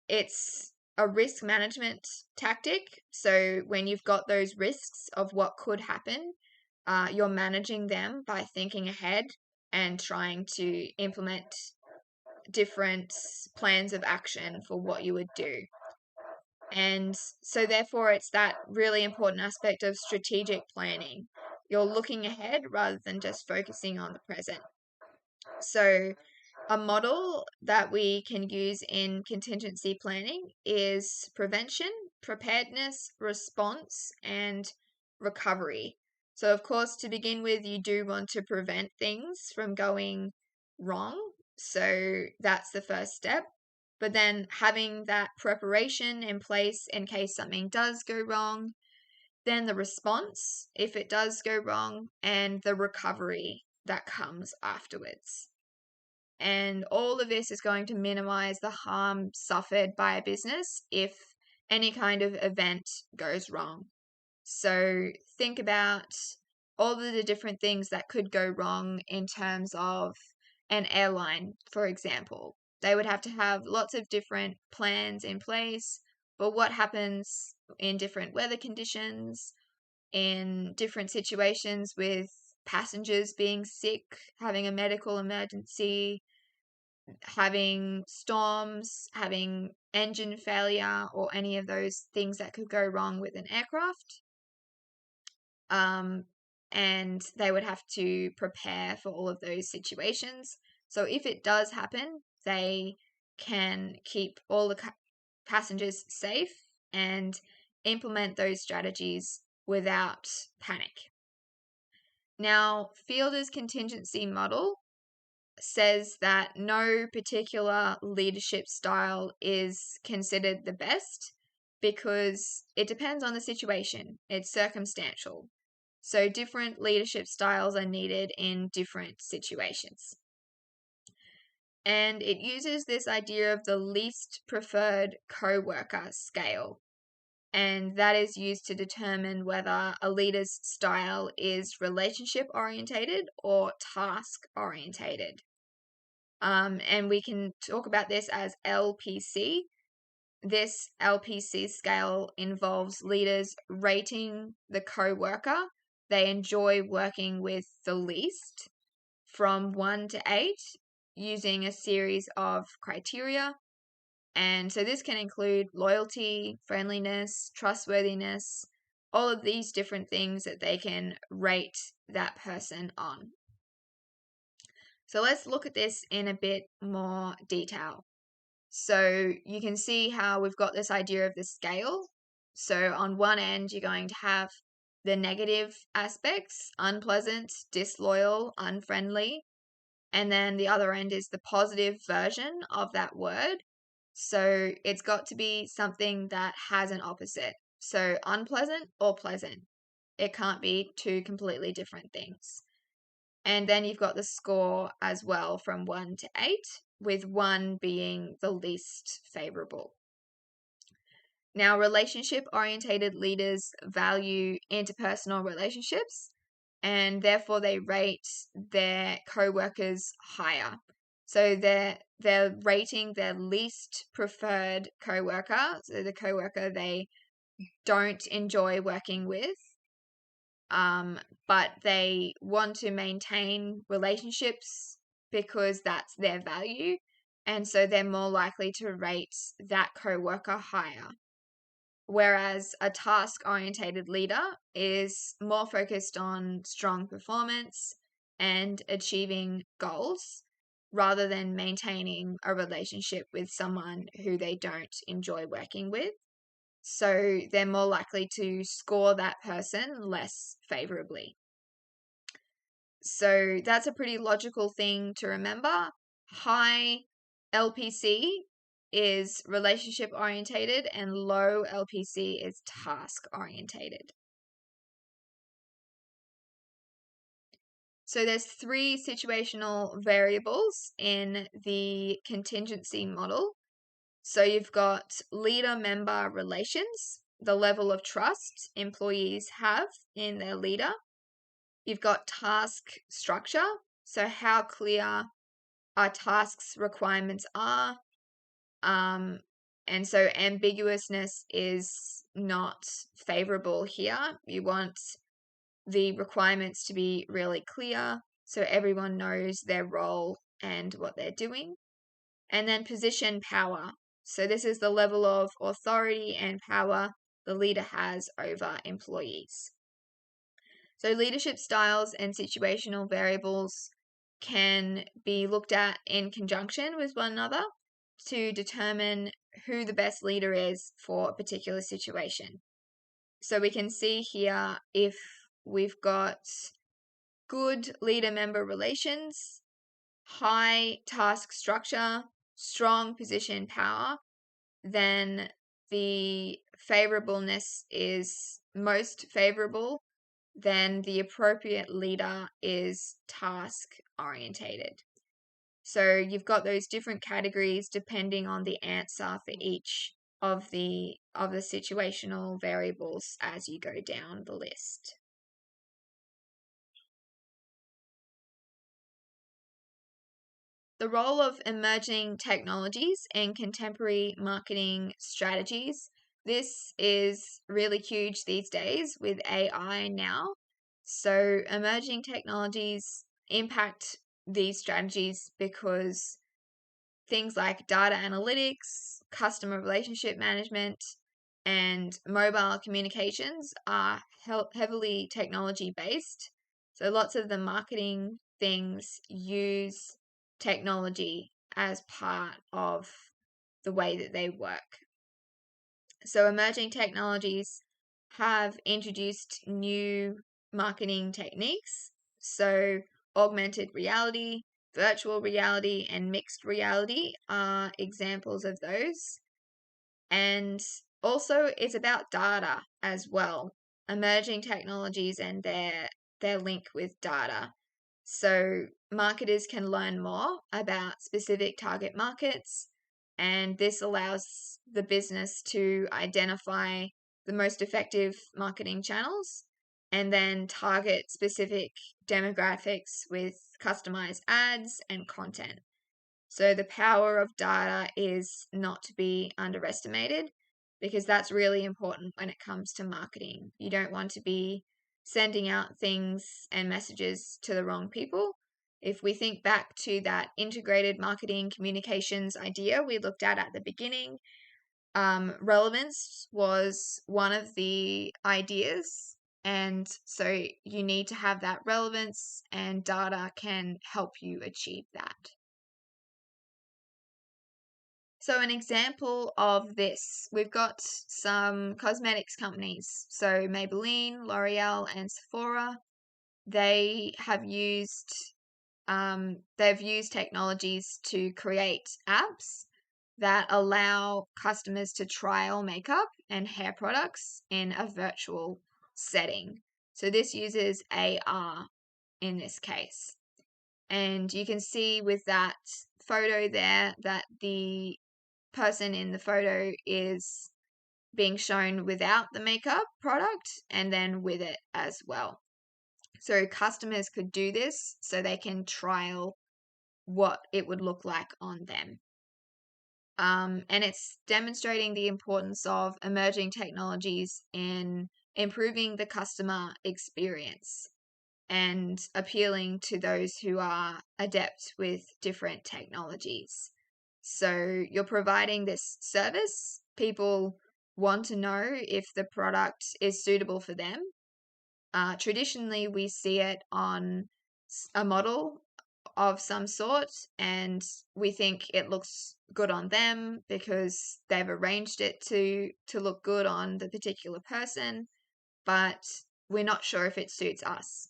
S1: It's a risk management tactic. So when you've got those risks of what could happen, you're managing them by thinking ahead and trying to implement different plans of action for what you would do. And so, therefore, it's that really important aspect of strategic planning. You're looking ahead rather than just focusing on the present. So, a model that we can use in contingency planning is prevention, preparedness, response, and recovery. So, of course, to begin with, you do want to prevent things from going wrong. So, that's the first step. But then having that preparation in place in case something does go wrong, then the response if it does go wrong, and the recovery that comes afterwards. And all of this is going to minimize the harm suffered by a business if any kind of event goes wrong. So think about all of the different things that could go wrong in terms of an airline, for example. They would have to have lots of different plans in place, but what happens in different weather conditions, in different situations with passengers being sick, having a medical emergency, having storms, having engine failure, or any of those things that could go wrong with an aircraft. And they would have to prepare for all of those situations. So if it does happen, they can keep all the passengers safe and implement those strategies without panic. Now, Fielder's contingency model says that no particular leadership style is considered the best because it depends on the situation. It's circumstantial. So different leadership styles are needed in different situations. And it uses this idea of the least preferred co-worker scale. And that is used to determine whether a leader's style is relationship orientated or task orientated. And we can talk about this as LPC. This LPC scale involves leaders rating the co-worker they enjoy working with the least from 1 to 8 using a series of criteria. And so this can include loyalty, friendliness, trustworthiness, all of these different things that they can rate that person on. So let's look at this in a bit more detail. So you can see how we've got this idea of the scale. So on one end, you're going to have the negative aspects, unpleasant, disloyal, unfriendly. And then the other end is the positive version of that word. So it's got to be something that has an opposite. So unpleasant or pleasant. It can't be two completely different things. And then you've got the score as well from 1 to 8, with 1 being the least favorable. Now, relationship-orientated leaders value interpersonal relationships, and therefore they rate their co-workers higher. So they're rating their least preferred co-worker, so the co-worker they don't enjoy working with, but they want to maintain relationships because that's their value, and so they're more likely to rate that co-worker higher. Whereas a task-orientated leader is more focused on strong performance and achieving goals rather than maintaining a relationship with someone who they don't enjoy working with. So they're more likely to score that person less favorably. So that's a pretty logical thing to remember. High LPC is relationship orientated and low LPC is task orientated. So there's 3 situational variables in the contingency model. So you've got leader-member relations, the level of trust employees have in their leader. You've got task structure, so how clear our tasks requirements are. And so ambiguousness is not favorable here. You want the requirements to be really clear so everyone knows their role and what they're doing. And then position power. So this is the level of authority and power the leader has over employees. So leadership styles and situational variables can be looked at in conjunction with one another to determine who the best leader is for a particular situation. So we can see here if we've got good leader-member relations, high task structure, strong position power, then the favorableness is most favorable, then the appropriate leader is task orientated. So you've got those different categories depending on the answer for each of the situational variables as you go down the list. The role of emerging technologies in contemporary marketing strategies. This is really huge these days with AI now. So emerging technologies impact these strategies because things like data analytics, customer relationship management, and mobile communications are heavily technology based. So lots of the marketing things use technology as part of the way that they work. So emerging technologies have introduced new marketing techniques. So augmented reality, virtual reality, and mixed reality are examples of those. And also it's about data as well, emerging technologies and their link with data. So marketers can learn more about specific target markets, and this allows the business to identify the most effective marketing channels and then target specific demographics with customized ads and content. So the power of data is not to be underestimated because that's really important when it comes to marketing. You don't want to be sending out things and messages to the wrong people. If we think back to that integrated marketing communications idea we looked at the beginning, relevance was one of the ideas. And so you need to have that relevance, and data can help you achieve that. So an example of this, we've got some cosmetics companies. So Maybelline, L'Oreal, and Sephora. They have they've used technologies to create apps that allow customers to trial makeup and hair products in a virtual setting. So this uses AR in this case. And you can see with that photo there that the person in the photo is being shown without the makeup product and then with it as well. So customers could do this so they can trial what it would look like on them. And it's demonstrating the importance of emerging technologies in improving the customer experience and appealing to those who are adept with different technologies. So you're providing this service. People want to know if the product is suitable for them. Traditionally, we see it on a model of some sort, and we think it looks good on them because they've arranged it to look good on the particular person, but we're not sure if it suits us.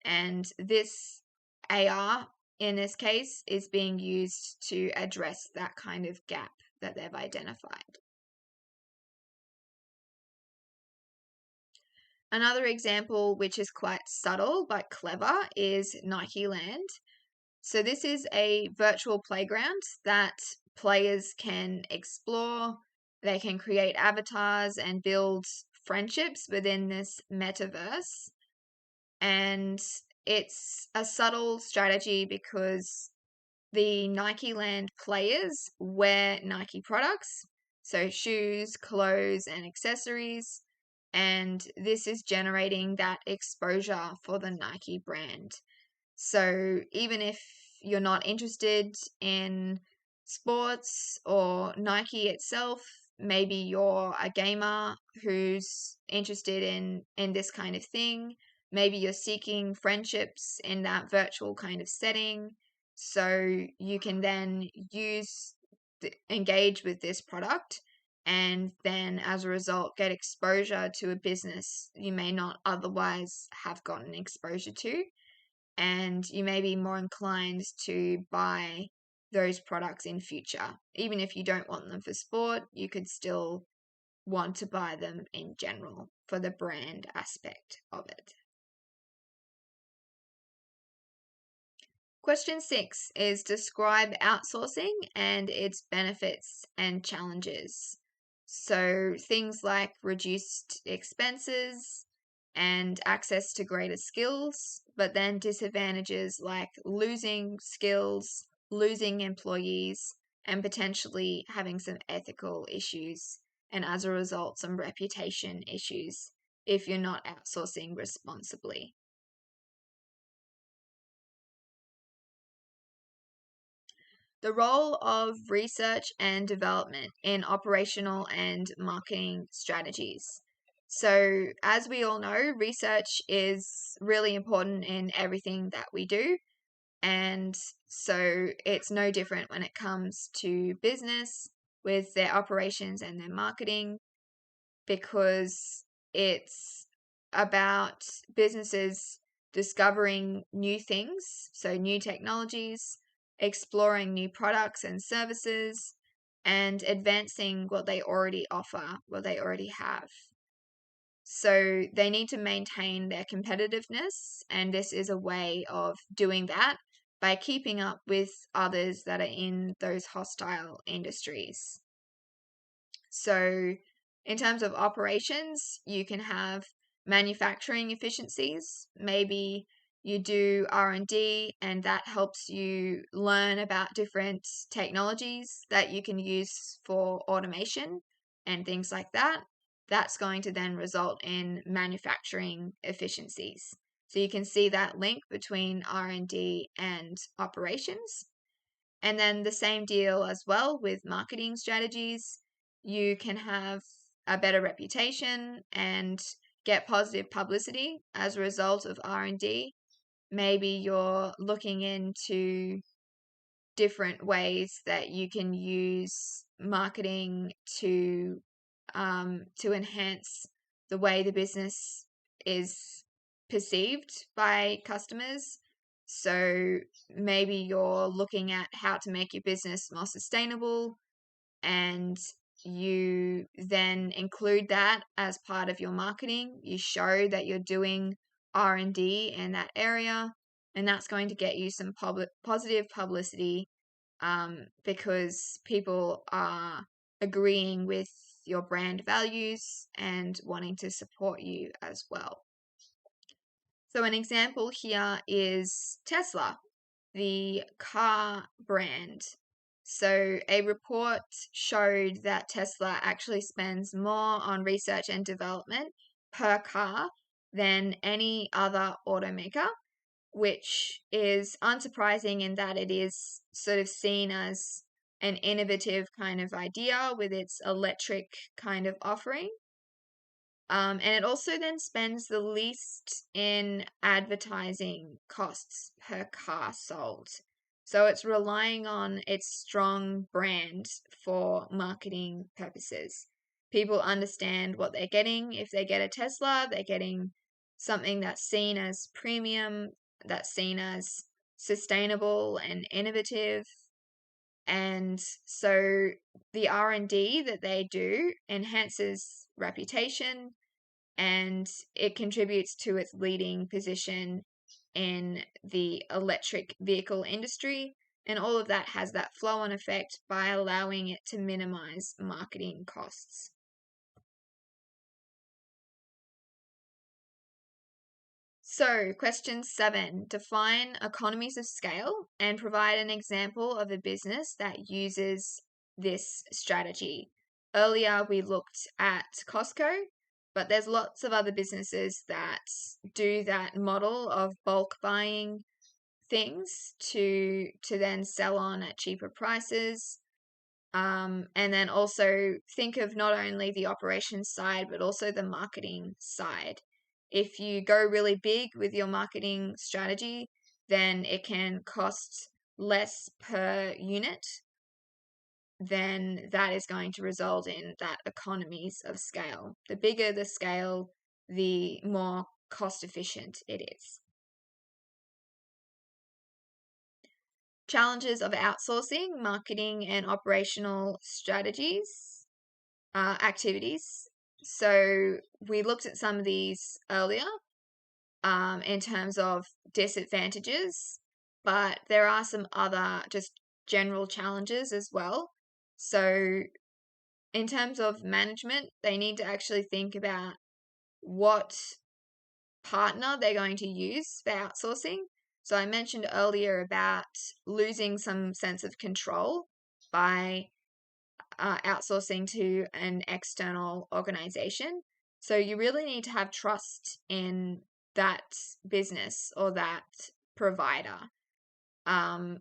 S1: And this AR, in this case, is being used to address that kind of gap that they've identified. Another example, which is quite subtle but clever, is Nike Land. So this is a virtual playground that players can explore. They can create avatars and build friendships within this metaverse. And it's a subtle strategy because the Nike Land players wear Nike products, so shoes, clothes, and accessories, and this is generating that exposure for the Nike brand. So even if you're not interested in sports or Nike itself, maybe you're a gamer who's interested in this kind of thing. Maybe you're seeking friendships in that virtual kind of setting. So you can then engage with this product and then as a result get exposure to a business you may not otherwise have gotten exposure to, and you may be more inclined to buy those products in future. Even if you don't want them for sport, you could still want to buy them in general for the brand aspect of it. Question 6 is describe outsourcing and its benefits and challenges. So things like reduced expenses and access to greater skills, but then disadvantages like losing skills, losing employees, and potentially having some ethical issues, and as a result, some reputation issues if you're not outsourcing responsibly. The role of research and development in operational and marketing strategies. So, as we all know, research is really important in everything that we do. And so, it's no different when it comes to business with their operations and their marketing, because it's about businesses discovering new things, so new technologies, exploring new products and services, and advancing what they already offer, what they already have. So they need to maintain their competitiveness, and this is a way of doing that by keeping up with others that are in those hostile industries. So, in terms of operations, you can have manufacturing efficiencies. Maybe you do R&D and that helps you learn about different technologies that you can use for automation and things like that. That's going to then result in manufacturing efficiencies. So you can see that link between R&D and operations. And then the same deal as well with marketing strategies. You can have a better reputation and get positive publicity as a result of R&D. Maybe you're looking into different ways that you can use marketing to enhance the way the business is perceived by customers. So maybe you're looking at how to make your business more sustainable, and you then include that as part of your marketing. You show that you're doing R&D in that area, and that's going to get you some positive publicity, because people are agreeing with your brand values and wanting to support you as well. So an example here is Tesla, the car brand. So a report showed that Tesla actually spends more on research and development per car than any other automaker, which is unsurprising in that it is sort of seen as an innovative kind of idea with its electric kind of offering. And it also then spends the least in advertising costs per car sold. So it's relying on its strong brand for marketing purposes. People understand what they're getting. If they get a Tesla, they're getting something that's seen as premium, that's seen as sustainable and innovative. And so the R&D that they do enhances reputation, and it contributes to its leading position in the electric vehicle industry. And all of that has that flow on effect by allowing it to minimize marketing costs. So, question 7, define economies of scale and provide an example of a business that uses this strategy. Earlier, we looked at Costco, but there's lots of other businesses that do that model of bulk buying things to then sell on at cheaper prices. And then also think of not only the operations side, but also the marketing side. If you go really big with your marketing strategy, then it can cost less per unit. Then that is going to result in that economies of scale. The bigger the scale, the more cost efficient it is. Challenges of outsourcing marketing and operational strategies, activities. So we looked at some of these earlier in terms of disadvantages, but there are some other just general challenges as well. So in terms of management, they need to actually think about what partner they're going to use for outsourcing. So I mentioned earlier about losing some sense of control by outsourcing to an external organization. So you really need to have trust in that business or that provider. And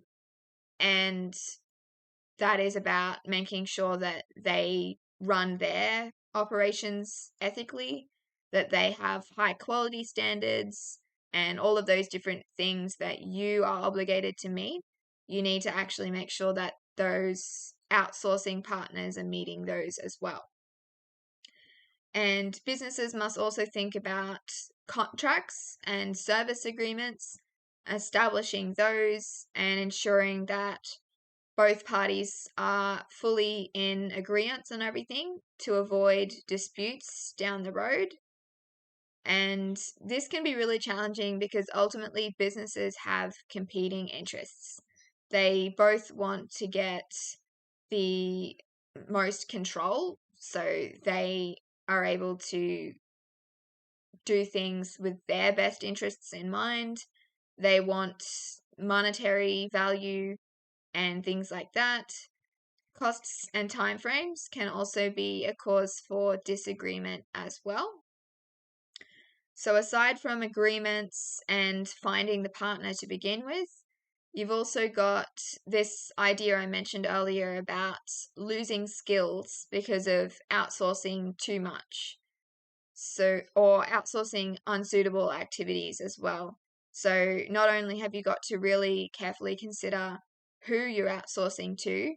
S1: that is about making sure that they run their operations ethically, that they have high quality standards, and all of those different things that you are obligated to meet. You need to actually make sure that those outsourcing partners are meeting those as well. And businesses must also think about contracts and service agreements, establishing those and ensuring that both parties are fully in agreement on everything to avoid disputes down the road. And this can be really challenging because ultimately businesses have competing interests. They both want to get the most control, so they are able to do things with their best interests in mind. They want monetary value and things like that. Costs and timeframes can also be a cause for disagreement as well. So aside from agreements and finding the partner to begin with, you've also got this idea I mentioned earlier about losing skills because of outsourcing too much. So, or outsourcing unsuitable activities as well. So not only have you got to really carefully consider who you're outsourcing to,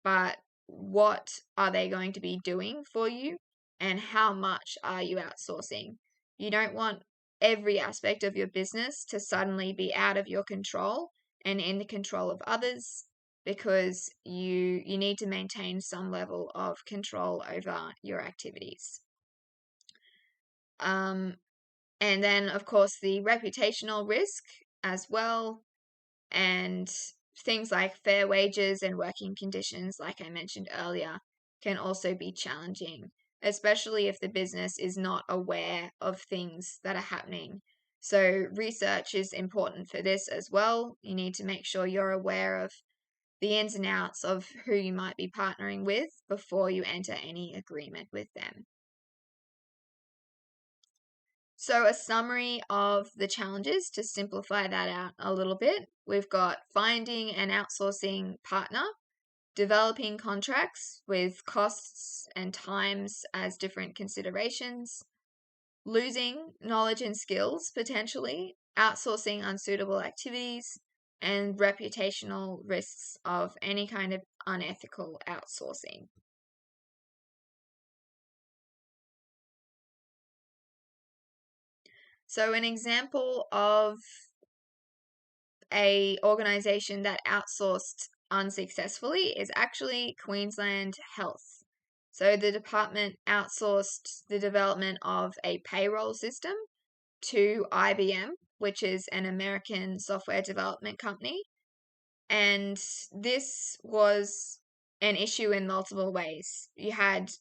S1: but what are they going to be doing for you and how much are you outsourcing? You don't want every aspect of your business to suddenly be out of your control and in the control of others, because you need to maintain some level of control over your activities. And then, of course, the reputational risk as well, and things like fair wages and working conditions, like I mentioned earlier, can also be challenging, especially if the business is not aware of things that are happening. So research is important for this as well. You need to make sure you're aware of the ins and outs of who you might be partnering with before you enter any agreement with them. So a summary of the challenges to simplify that out a little bit. We've got finding an outsourcing partner, developing contracts with costs and times as different considerations, losing knowledge and skills potentially, outsourcing unsuitable activities, and reputational risks of any kind of unethical outsourcing. So an example of a organization that outsourced unsuccessfully is actually Queensland Health. So the department outsourced the development of a payroll system to IBM, which is an American software development company. And this was an issue in multiple ways. You had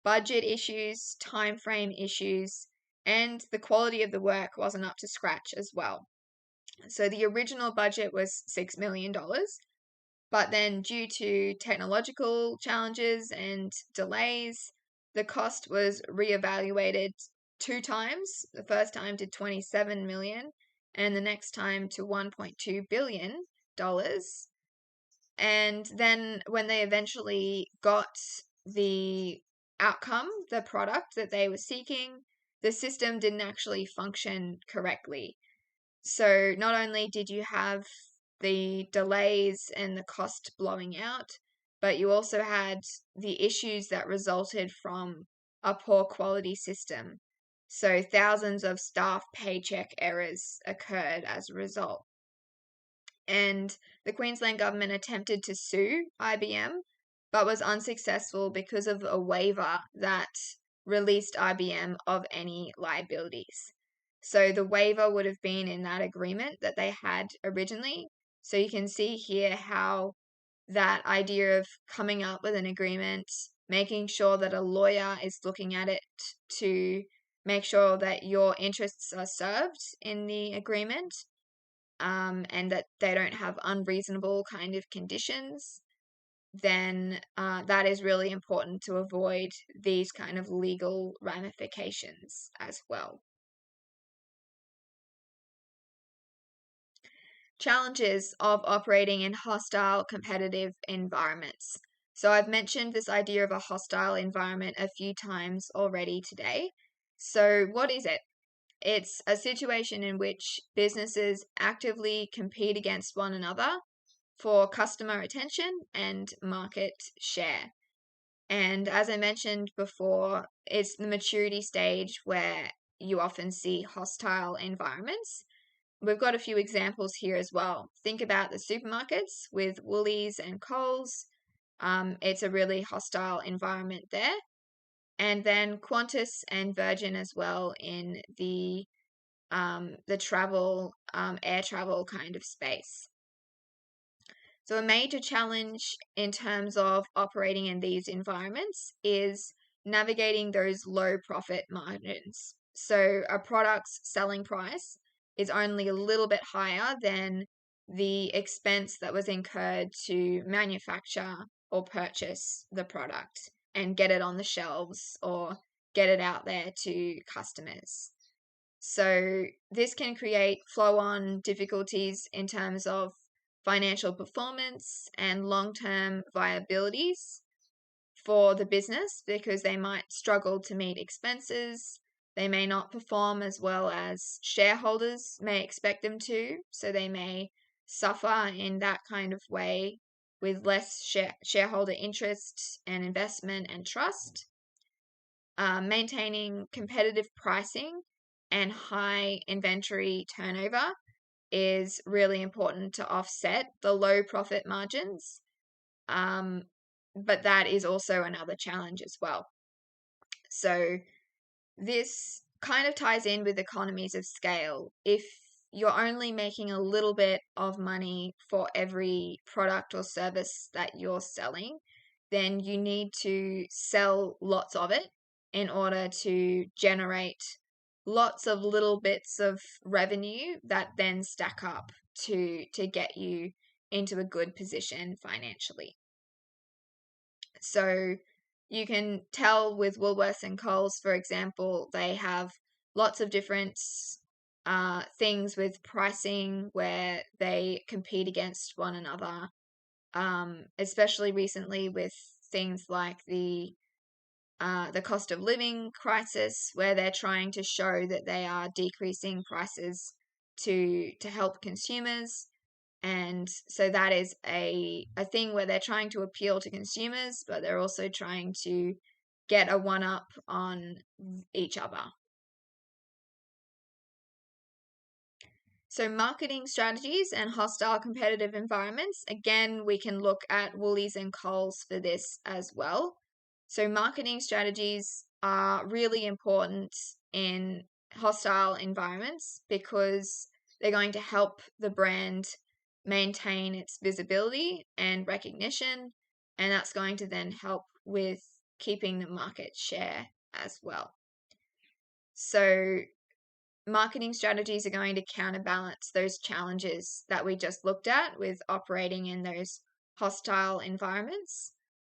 S1: budget issues, time frame issues, and the quality of the work wasn't up to scratch as well. So the original budget was $6 million, but then due to technological challenges and delays, the cost was reevaluated 2 times. The first time to 27 million and the next time to $1.2 billion. And then when they eventually got the outcome, the product that they were seeking, the system didn't actually function correctly. So not only did you have the delays and the cost blowing out, but you also had the issues that resulted from a poor quality system. So thousands of staff paycheck errors occurred as a result. And the Queensland government attempted to sue IBM, but was unsuccessful because of a waiver that released IBM of any liabilities. So the waiver would have been in that agreement that they had originally. So you can see here how that idea of coming up with an agreement, making sure that a lawyer is looking at it to make sure that your interests are served in the agreement, and that they don't have unreasonable kind of conditions, then that is really important to avoid these kind of legal ramifications as well. Challenges of operating in hostile competitive environments. So I've mentioned this idea of a hostile environment a few times already today. So what is it? It's a situation in which businesses actively compete against one another for customer attention and market share. And as I mentioned before, it's the maturity stage where you often see hostile environments. We've got a few examples here as well. Think about the supermarkets with Woolies and Coles. It's a really hostile environment there. And then Qantas and Virgin as well in the travel, air travel kind of space. So a major challenge in terms of operating in these environments is navigating those low profit margins. So a product's selling price is only a little bit higher than the expense that was incurred to manufacture or purchase the product and get it on the shelves or get it out there to customers. So this can create flow-on difficulties in terms of financial performance and long-term viabilities for the business because they might struggle to meet expenses. They may not perform as well as shareholders may expect them to, so they may suffer in that kind of way with less shareholder interest and investment and trust. Maintaining competitive pricing and high inventory turnover is really important to offset the low profit margins. But that is also another challenge as well. So this kind of ties in with economies of scale. If you're only making a little bit of money for every product or service that you're selling, then you need to sell lots of it in order to generate lots of little bits of revenue that then stack up to get you into a good position financially. So you can tell with Woolworths and Coles, for example, they have lots of different things with pricing where they compete against one another, especially recently with things like the cost of living crisis, where they're trying to show that they are decreasing prices to help consumers. And so that is a thing where they're trying to appeal to consumers, but they're also trying to get a one-up on each other. So marketing strategies and hostile competitive environments. Again, we can look at Woolies and Coles for this as well. So marketing strategies are really important in hostile environments because they're going to help the brand maintain its visibility and recognition, and that's going to then help with keeping the market share as well. So marketing strategies are going to counterbalance those challenges that we just looked at with operating in those hostile environments.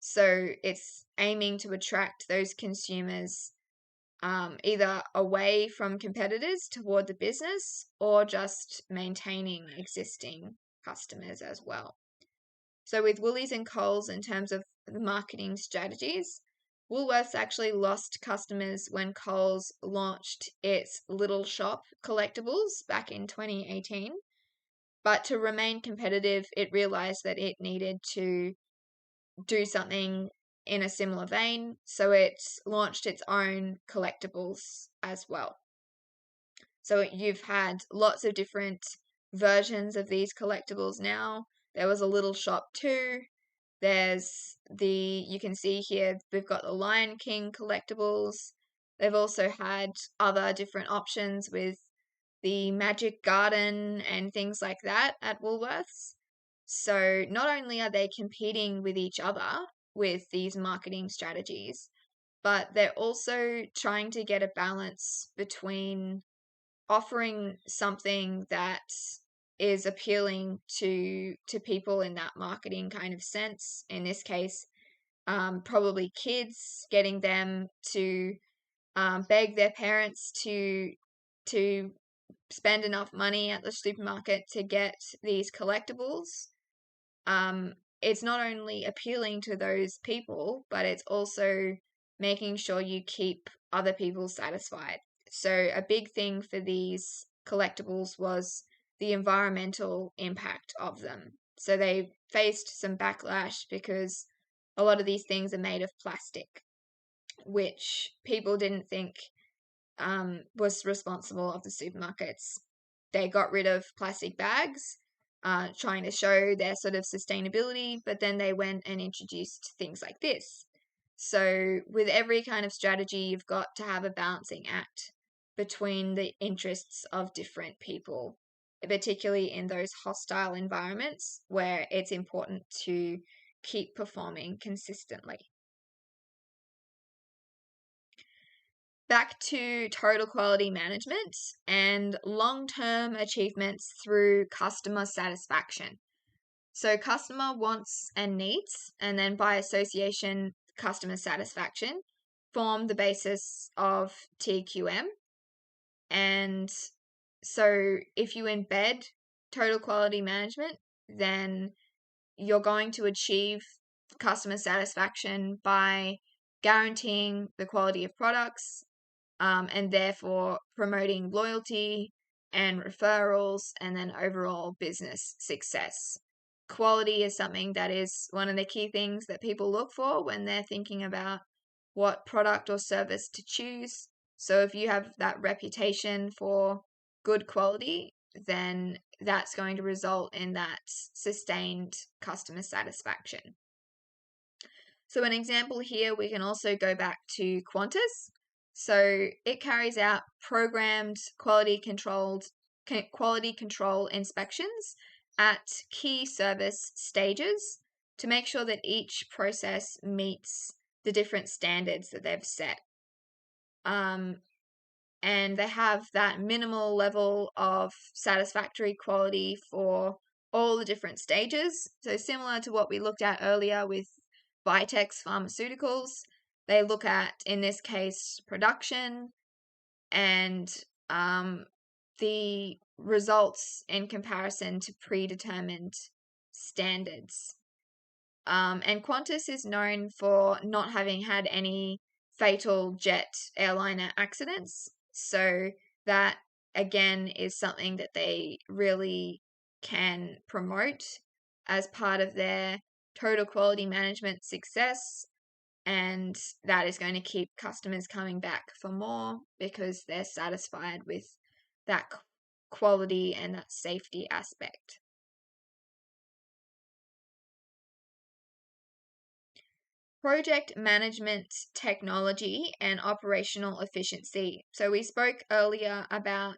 S1: So it's aiming to attract those consumers either away from competitors toward the business or just maintaining existing customers as well. So with Woolies and Coles, in terms of the marketing strategies, Woolworths actually lost customers when Coles launched its Little Shop collectibles back in 2018. But to remain competitive, it realized that it needed to do something in a similar vein, so it launched its own collectibles as well. So you've had lots of different versions of these collectibles now. There was a Little Shop 2. You can see here, we've got the Lion King collectibles. They've also had other different options with the Magic Garden and things like that at Woolworths. So not only are they competing with each other with these marketing strategies, but they're also trying to get a balance between offering something that is appealing to people in that marketing kind of sense. In this case, probably kids, getting them to beg their parents to spend enough money at the supermarket to get these collectibles. It's not only appealing to those people, but it's also making sure you keep other people satisfied. So a big thing for these collectibles was the environmental impact of them. So they faced some backlash because a lot of these things are made of plastic, which people didn't think was responsible of the supermarkets. They got rid of plastic bags, trying to show their sort of sustainability, but then they went and introduced things like this. So with every kind of strategy, you've got to have a balancing act between the interests of different people, particularly in those hostile environments where it's important to keep performing consistently. Back to total quality management and long-term achievements through customer satisfaction. So customer wants and needs, and then by association, customer satisfaction form the basis of TQM. And so if you embed total quality management, then you're going to achieve customer satisfaction by guaranteeing the quality of products, and therefore promoting loyalty and referrals and then overall business success. Quality is something that is one of the key things that people look for when they're thinking about what product or service to choose. So if you have that reputation for good quality, then that's going to result in that sustained customer satisfaction. So an example here, we can also go back to Qantas. So it carries out programmed quality control inspections at key service stages to make sure that each process meets the different standards that they've set. And they have that minimal level of satisfactory quality for all the different stages. So similar to what we looked at earlier with Vitex Pharmaceuticals, they look at, in this case, production and the results in comparison to predetermined standards. And Qantas is known for not having had any fatal jet airliner accidents. So that, again, is something that they really can promote as part of their total quality management success. And that is going to keep customers coming back for more because they're satisfied with that quality and that safety aspect. Project management technology and operational efficiency. So we spoke earlier about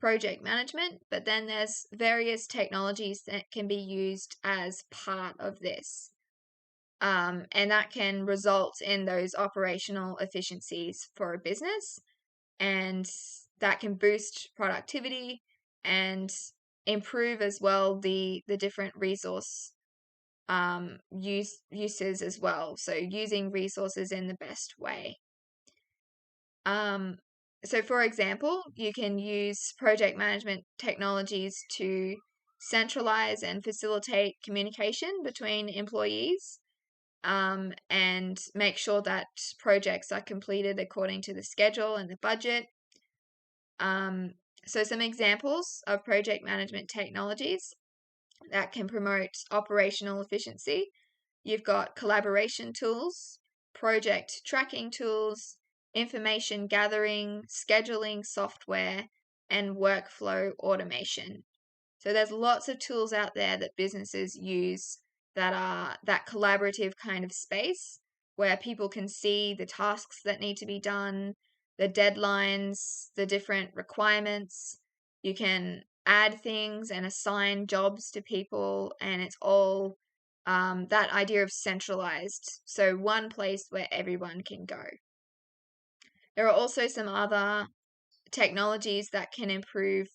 S1: project management, but then there's various technologies that can be used as part of this. And that can result in those operational efficiencies for a business, and that can boost productivity and improve as well the different resource uses as well. So using resources in the best way. So for example, you can use project management technologies to centralize and facilitate communication between employees, and make sure that projects are completed according to the schedule and the budget. So some examples of project management technologies that can promote operational efficiency. You've got collaboration tools, project tracking tools, information gathering, scheduling software, and workflow automation. So there's lots of tools out there that businesses use that are that collaborative kind of space where people can see the tasks that need to be done, the deadlines, the different requirements. You can add things and assign jobs to people, and it's all that idea of centralized. So one place where everyone can go. There are also some other technologies that can improve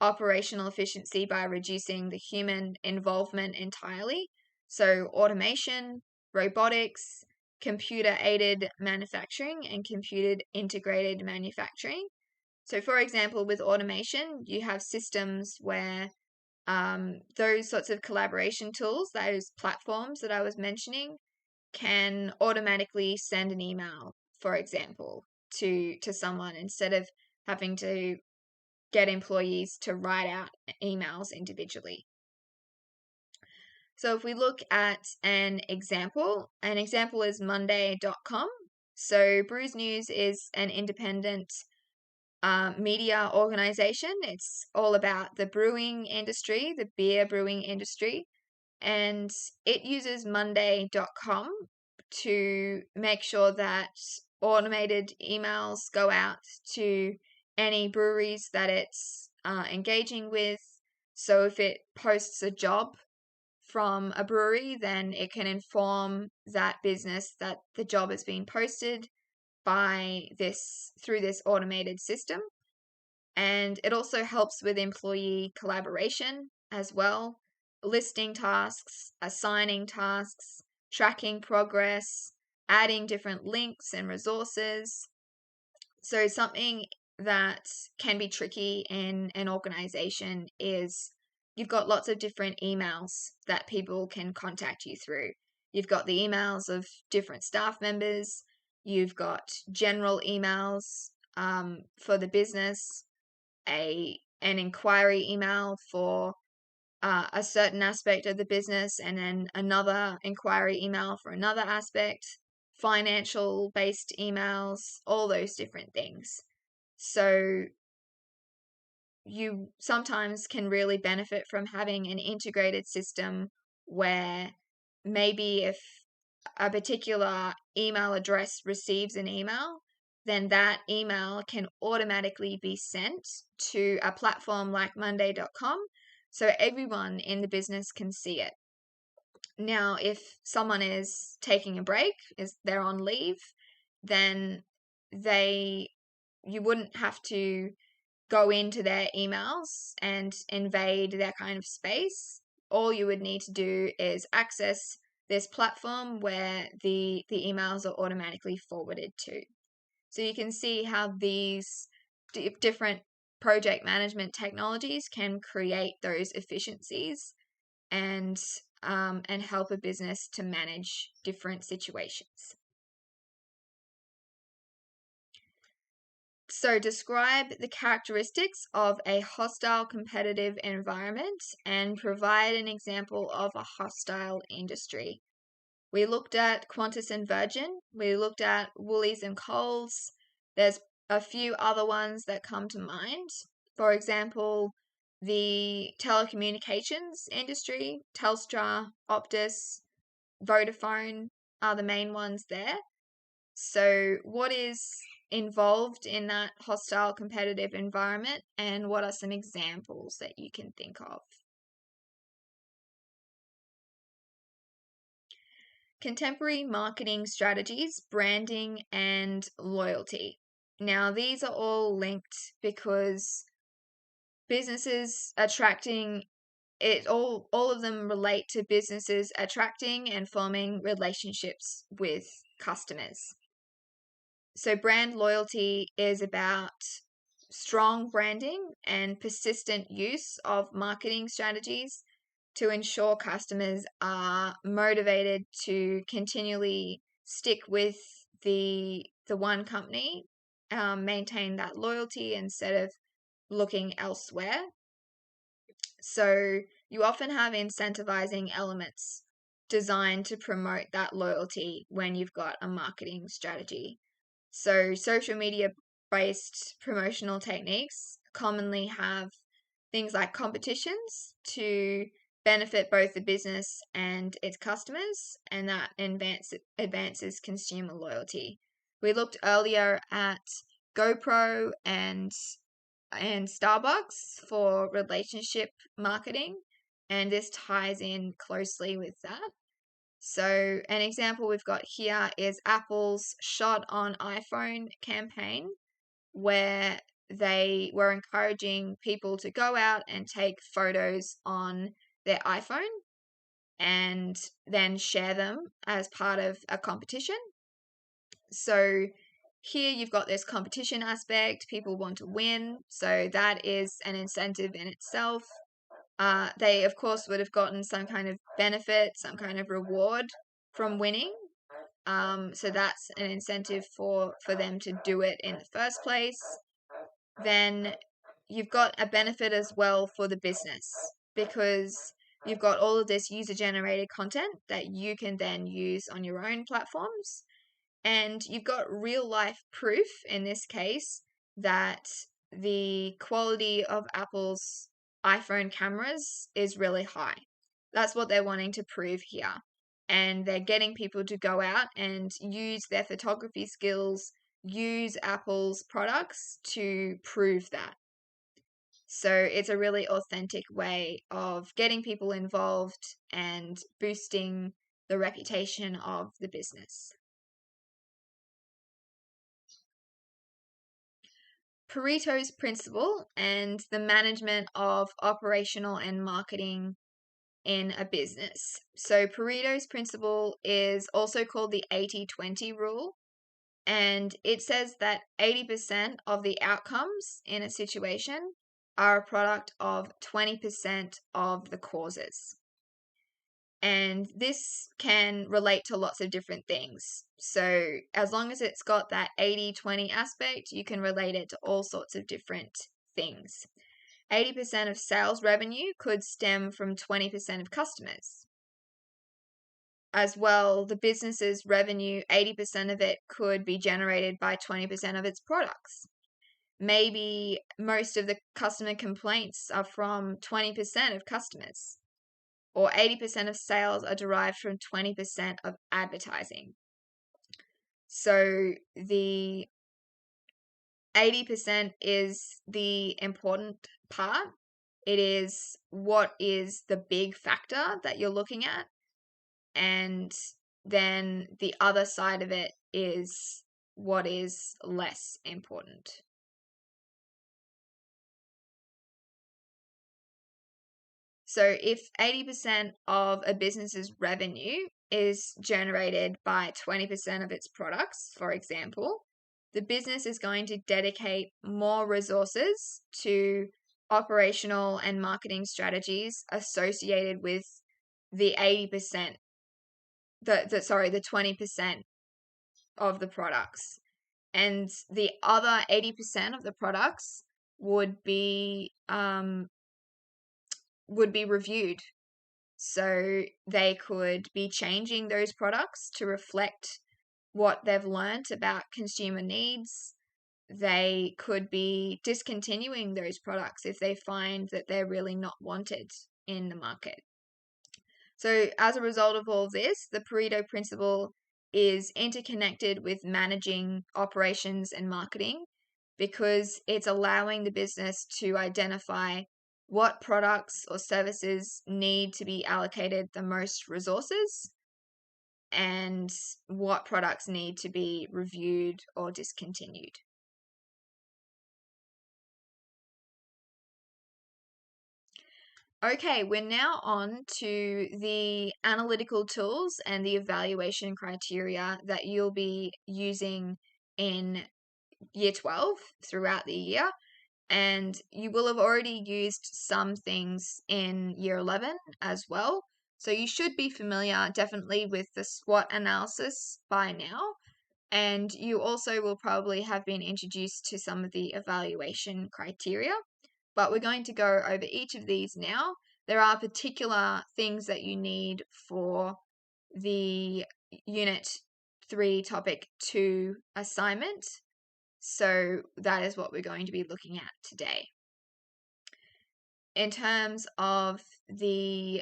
S1: operational efficiency by reducing the human involvement entirely. So, automation, robotics, computer aided manufacturing, and computer integrated manufacturing. So, for example, with automation, you have systems where those sorts of collaboration tools, those platforms that I was mentioning, can automatically send an email, for example, to someone instead of having to get employees to write out emails individually. So if we look at an example is monday.com. So Brews News is an independent media organization. It's all about the brewing industry, the beer brewing industry, and it uses monday.com to make sure that automated emails go out to any breweries that it's engaging with. So if it posts a job from a brewery, then it can inform that business that the job has been posted through this automated system. And it also helps with employee collaboration as well, listing tasks, assigning tasks, tracking progress, adding different links and resources. So something that can be tricky in an organization is you've got lots of different emails that people can contact you through. You've got the emails of different staff members. You've got general emails for the business, an inquiry email for a certain aspect of the business, and then another inquiry email for another aspect, financial based emails, all those different things. So you sometimes can really benefit from having an integrated system where maybe if a particular email address receives an email, then that email can automatically be sent to a platform like monday.com so everyone in the business can see it. Now, if someone is taking a break, they're on leave, then you wouldn't have to go into their emails and invade their kind of space. All you would need to do is access this platform where the emails are automatically forwarded to. So you can see how these different project management technologies can create those efficiencies and help a business to manage different situations. So describe the characteristics of a hostile competitive environment and provide an example of a hostile industry. We looked at Qantas and Virgin. We looked at Woolies and Coles. There's a few other ones that come to mind. For example, the telecommunications industry, Telstra, Optus, Vodafone are the main ones there. So what is involved in that hostile competitive environment, and what are some examples that you can think of? Contemporary marketing strategies, branding, and loyalty. Now, these are all linked because businesses attracting all of them relate to businesses attracting and forming relationships with customers. So brand loyalty is about strong branding and persistent use of marketing strategies to ensure customers are motivated to continually stick with the one company, maintain that loyalty instead of looking elsewhere. So you often have incentivizing elements designed to promote that loyalty when you've got a marketing strategy. So social media based promotional techniques commonly have things like competitions to benefit both the business and its customers, and that advances consumer loyalty. We looked earlier at GoPro and Starbucks for relationship marketing, and this ties in closely with that. So an example we've got here is Apple's Shot on iPhone campaign, where they were encouraging people to go out and take photos on their iPhone and then share them as part of a competition. So here you've got this competition aspect, people want to win, so that is an incentive in itself. They, of course, would have gotten some kind of benefit, some kind of reward from winning. So that's an incentive for them to do it in the first place. Then you've got a benefit as well for the business, because you've got all of this user-generated content that you can then use on your own platforms. And you've got real-life proof in this case that the quality of Apple's iPhone cameras is really high. That's what they're wanting to prove here. And they're getting people to go out and use their photography skills, use Apple's products to prove that. So it's a really authentic way of getting people involved and boosting the reputation of the business. Pareto's principle and the management of operational and marketing in a business. So Pareto's principle is also called the 80-20 rule, and it says that 80% of the outcomes in a situation are a product of 20% of the causes. And this can relate to lots of different things. So as long as it's got that 80-20 aspect, you can relate it to all sorts of different things. 80% of sales revenue could stem from 20% of customers. As well, the business's revenue, 80% of it could be generated by 20% of its products. Maybe most of the customer complaints are from 20% of customers, or 80% of sales are derived from 20% of advertising. So the 80% is the important part. It is what is the big factor that you're looking at. And then the other side of it is what is less important. So if 80% of a business's revenue is generated by 20% of its products, for example, the business is going to dedicate more resources to operational and marketing strategies associated with the 80%, the 20% of the products. And the other 80% of the products would be reviewed. So they could be changing those products to reflect what they've learned about consumer needs. They could be discontinuing those products if they find that they're really not wanted in the market. So as a result of all of this, the Pareto principle is interconnected with managing operations and marketing, because it's allowing the business to identify what products or services need to be allocated the most resources and what products need to be reviewed or discontinued. Okay, we're now on to the analytical tools and the evaluation criteria that you'll be using in year 12 throughout the year. And you will have already used some things in year 11 as well. So you should be familiar definitely with the SWOT analysis by now. And you also will probably have been introduced to some of the evaluation criteria. But we're going to go over each of these now. There are particular things that you need for the Unit 3 Topic 2 assignment. So that is what we're going to be looking at today. In terms of the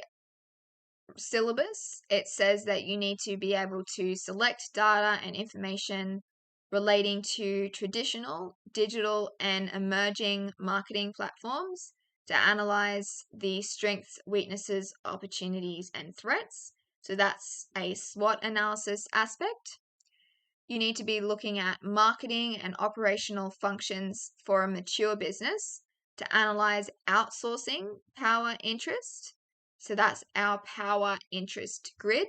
S1: syllabus, it says that you need to be able to select data and information relating to traditional, digital, and emerging marketing platforms to analyze the strengths, weaknesses, opportunities, and threats. So that's a SWOT analysis aspect. You need to be looking at marketing and operational functions for a mature business to analyze outsourcing power interest. So that's our power interest grid.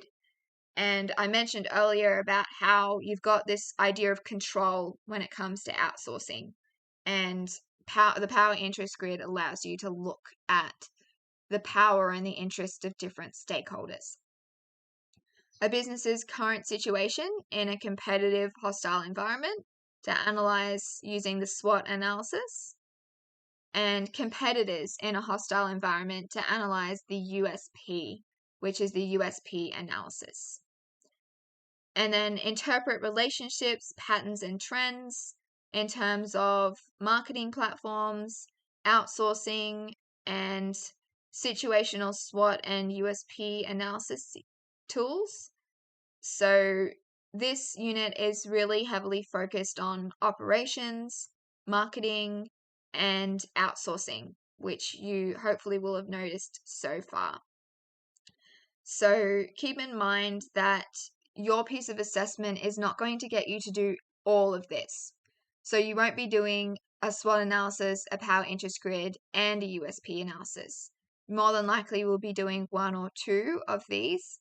S1: And I mentioned earlier about how you've got this idea of control when it comes to outsourcing. And the power interest grid allows you to look at the power and the interest of different stakeholders. A business's current situation in a competitive, hostile environment to analyze using the SWOT analysis, and competitors in a hostile environment to analyze the USP, which is the USP analysis. And then interpret relationships, patterns, and trends in terms of marketing platforms, outsourcing, and situational SWOT and USP analysis tools. So this unit is really heavily focused on operations, marketing, and outsourcing, which you hopefully will have noticed so far. So keep in mind that your piece of assessment is not going to get you to do all of this. So you won't be doing a SWOT analysis, a power interest grid, and a USP analysis. More than likely, we'll be doing one or two of these,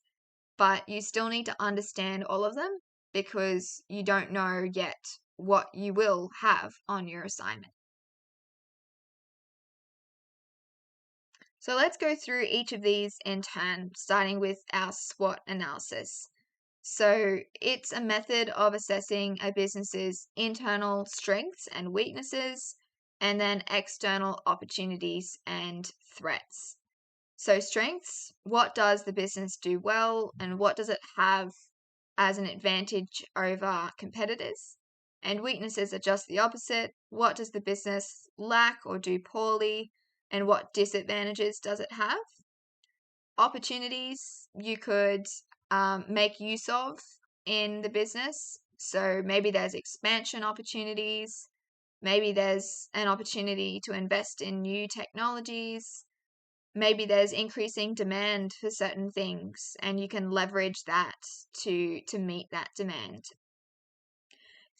S1: but you still need to understand all of them because you don't know yet what you will have on your assignment. So let's go through each of these in turn, starting with our SWOT analysis. So it's a method of assessing a business's internal strengths and weaknesses, and then external opportunities and threats. So strengths, what does the business do well and what does it have as an advantage over competitors? And weaknesses are just the opposite. What does the business lack or do poorly and what disadvantages does it have? Opportunities you could make use of in the business. So maybe there's expansion opportunities. Maybe there's an opportunity to invest in new technologies. Maybe there's increasing demand for certain things and you can leverage that to meet that demand.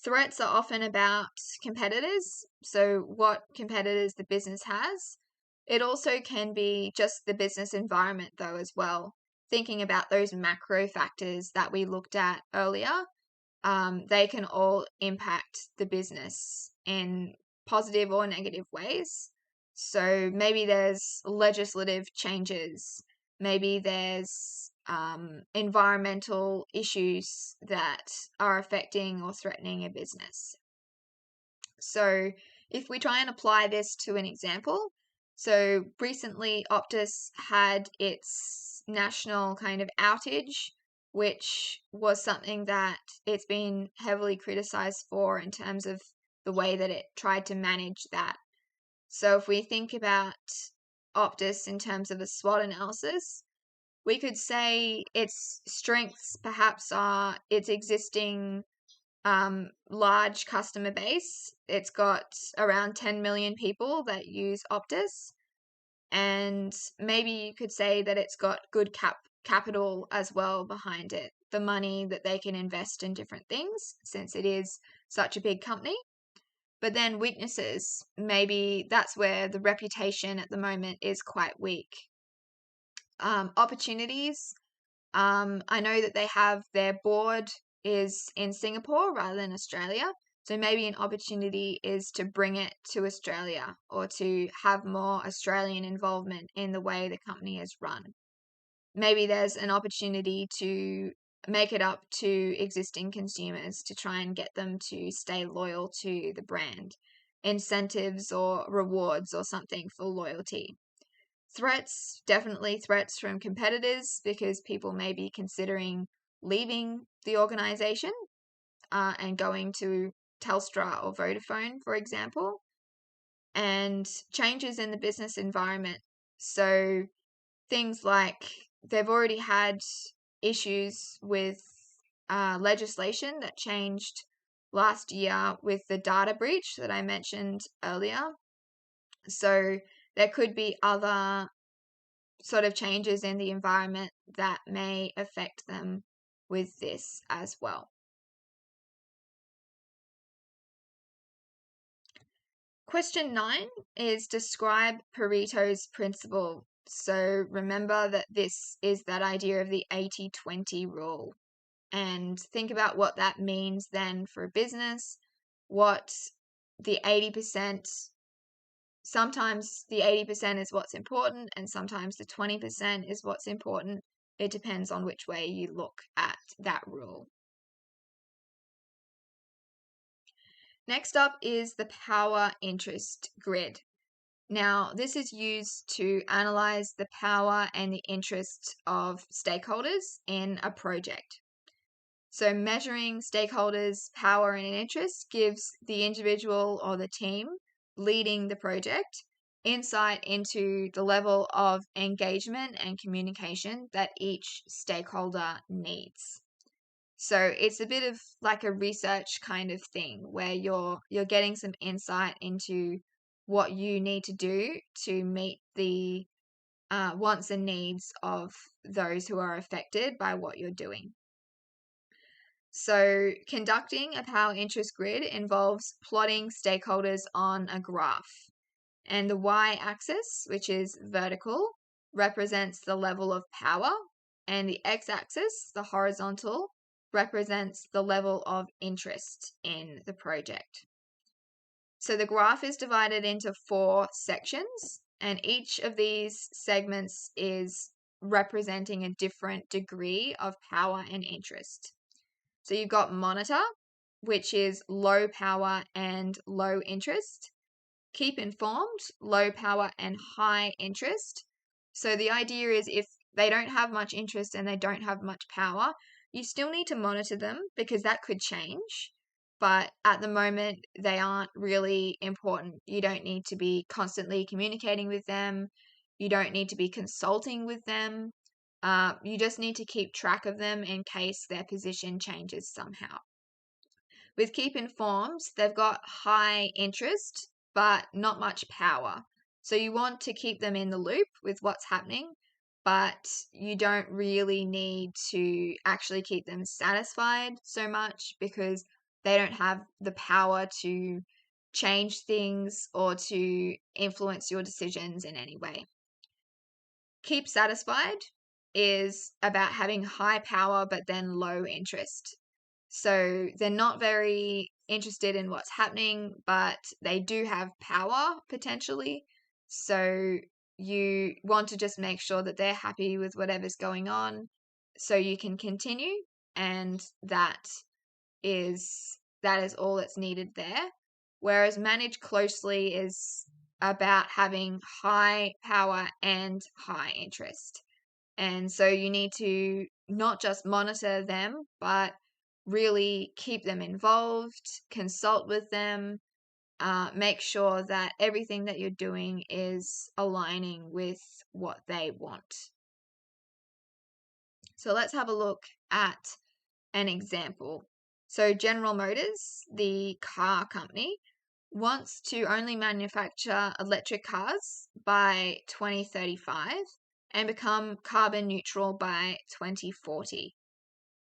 S1: Threats are often about competitors, so what competitors the business has. It also can be just the business environment though as well. Thinking about those macro factors that we looked at earlier, they can all impact the business in positive or negative ways. So maybe there's legislative changes, maybe there's environmental issues that are affecting or threatening a business. So if we try and apply this to an example, so recently Optus had its national kind of outage, which was something that it's been heavily criticized for in terms of the way that it tried to manage that. So if we think about Optus in terms of a SWOT analysis, we could say its strengths perhaps are its existing large customer base. It's got around 10 million people that use Optus. And maybe you could say that it's got good capital as well behind it, the money that they can invest in different things since it is such a big company. But then weaknesses, maybe that's where the reputation at the moment is quite weak. opportunities. I know that they have their board is in Singapore rather than Australia. So maybe an opportunity is to bring it to Australia or to have more Australian involvement in the way the company is run. Maybe there's an opportunity to make it up to existing consumers to try and get them to stay loyal to the brand, incentives or rewards or something for loyalty. Threats, definitely threats from competitors because people may be considering leaving the organization and going to Telstra or Vodafone, for example, and changes in the business environment. So things like they've already had issues with legislation that changed last year with the data breach that I mentioned earlier. So there could be other sort of changes in the environment that may affect them with this as well. Question 9 is describe Pareto's principle. So remember that this is that idea of the 80-20 rule. And think about what that means then for a business, what the 80%, sometimes the 80% is what's important and sometimes the 20% is what's important. It depends on which way you look at that rule. Next up is the power interest grid. Now, this is used to analyze the power and the interests of stakeholders in a project. So measuring stakeholders' power and interest gives the individual or the team leading the project insight into the level of engagement and communication that each stakeholder needs. So it's a bit of like a research kind of thing where you're getting some insight into what you need to do to meet the wants and needs of those who are affected by what you're doing. So conducting a power interest grid involves plotting stakeholders on a graph. And the y-axis, which is vertical, represents the level of power, and the x-axis, the horizontal, represents the level of interest in the project. So the graph is divided into 4 sections, and each of these segments is representing a different degree of power and interest. So you've got monitor, which is low power and low interest. Keep informed, low power and high interest. So the idea is if they don't have much interest and they don't have much power, you still need to monitor them because that could change. But at the moment, they aren't really important. You don't need to be constantly communicating with them. You don't need to be consulting with them. You just need to keep track of them in case their position changes somehow. With Keep Informed, they've got high interest, but not much power. So you want to keep them in the loop with what's happening, but you don't really need to actually keep them satisfied so much because they don't have the power to change things or to influence your decisions in any way. Keep Satisfied is about having high power but then low interest. So they're not very interested in what's happening, but they do have power potentially. So you want to just make sure that they're happy with whatever's going on so you can continue, and that is all that's needed there. Whereas Manage Closely is about having high power and high interest. And so you need to not just monitor them, but really keep them involved, consult with them, make sure that everything that you're doing is aligning with what they want. So let's have a look at an example. So General Motors, the car company, wants to only manufacture electric cars by 2035 and become carbon neutral by 2040.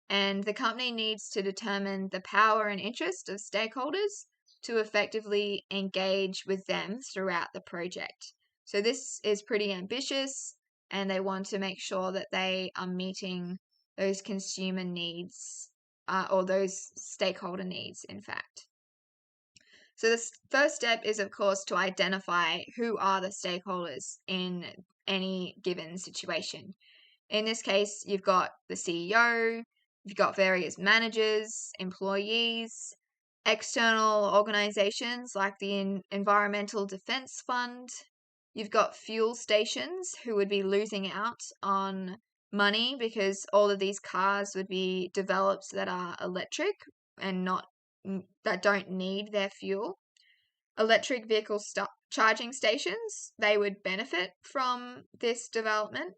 S1: And the company needs to determine the power and interest of stakeholders to effectively engage with them throughout the project. So this is pretty ambitious, and they want to make sure that they are meeting those consumer needs or those stakeholder needs, in fact. So the first step is, of course, to identify who are the stakeholders in any given situation. In this case, you've got the CEO, you've got various managers, employees, external organizations like the Environmental Defense Fund. You've got fuel stations who would be losing out on money because all of these cars would be developed that are electric and that don't need their fuel. Electric vehicle charging stations, they would benefit from this development.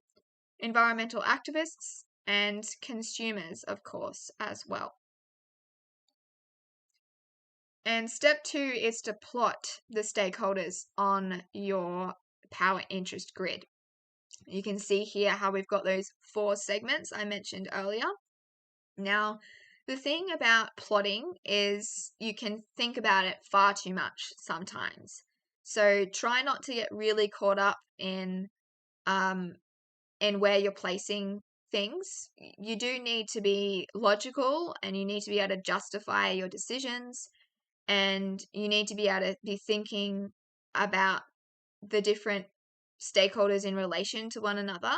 S1: Environmental activists and consumers, of course, as well. And step 2 is to plot the stakeholders on your power interest grid. You can see here how we've got those 4 segments I mentioned earlier. Now, the thing about plotting is you can think about it far too much sometimes. So try not to get really caught up in where you're placing things. You do need to be logical and you need to be able to justify your decisions, and you need to be able to be thinking about the different stakeholders in relation to one another.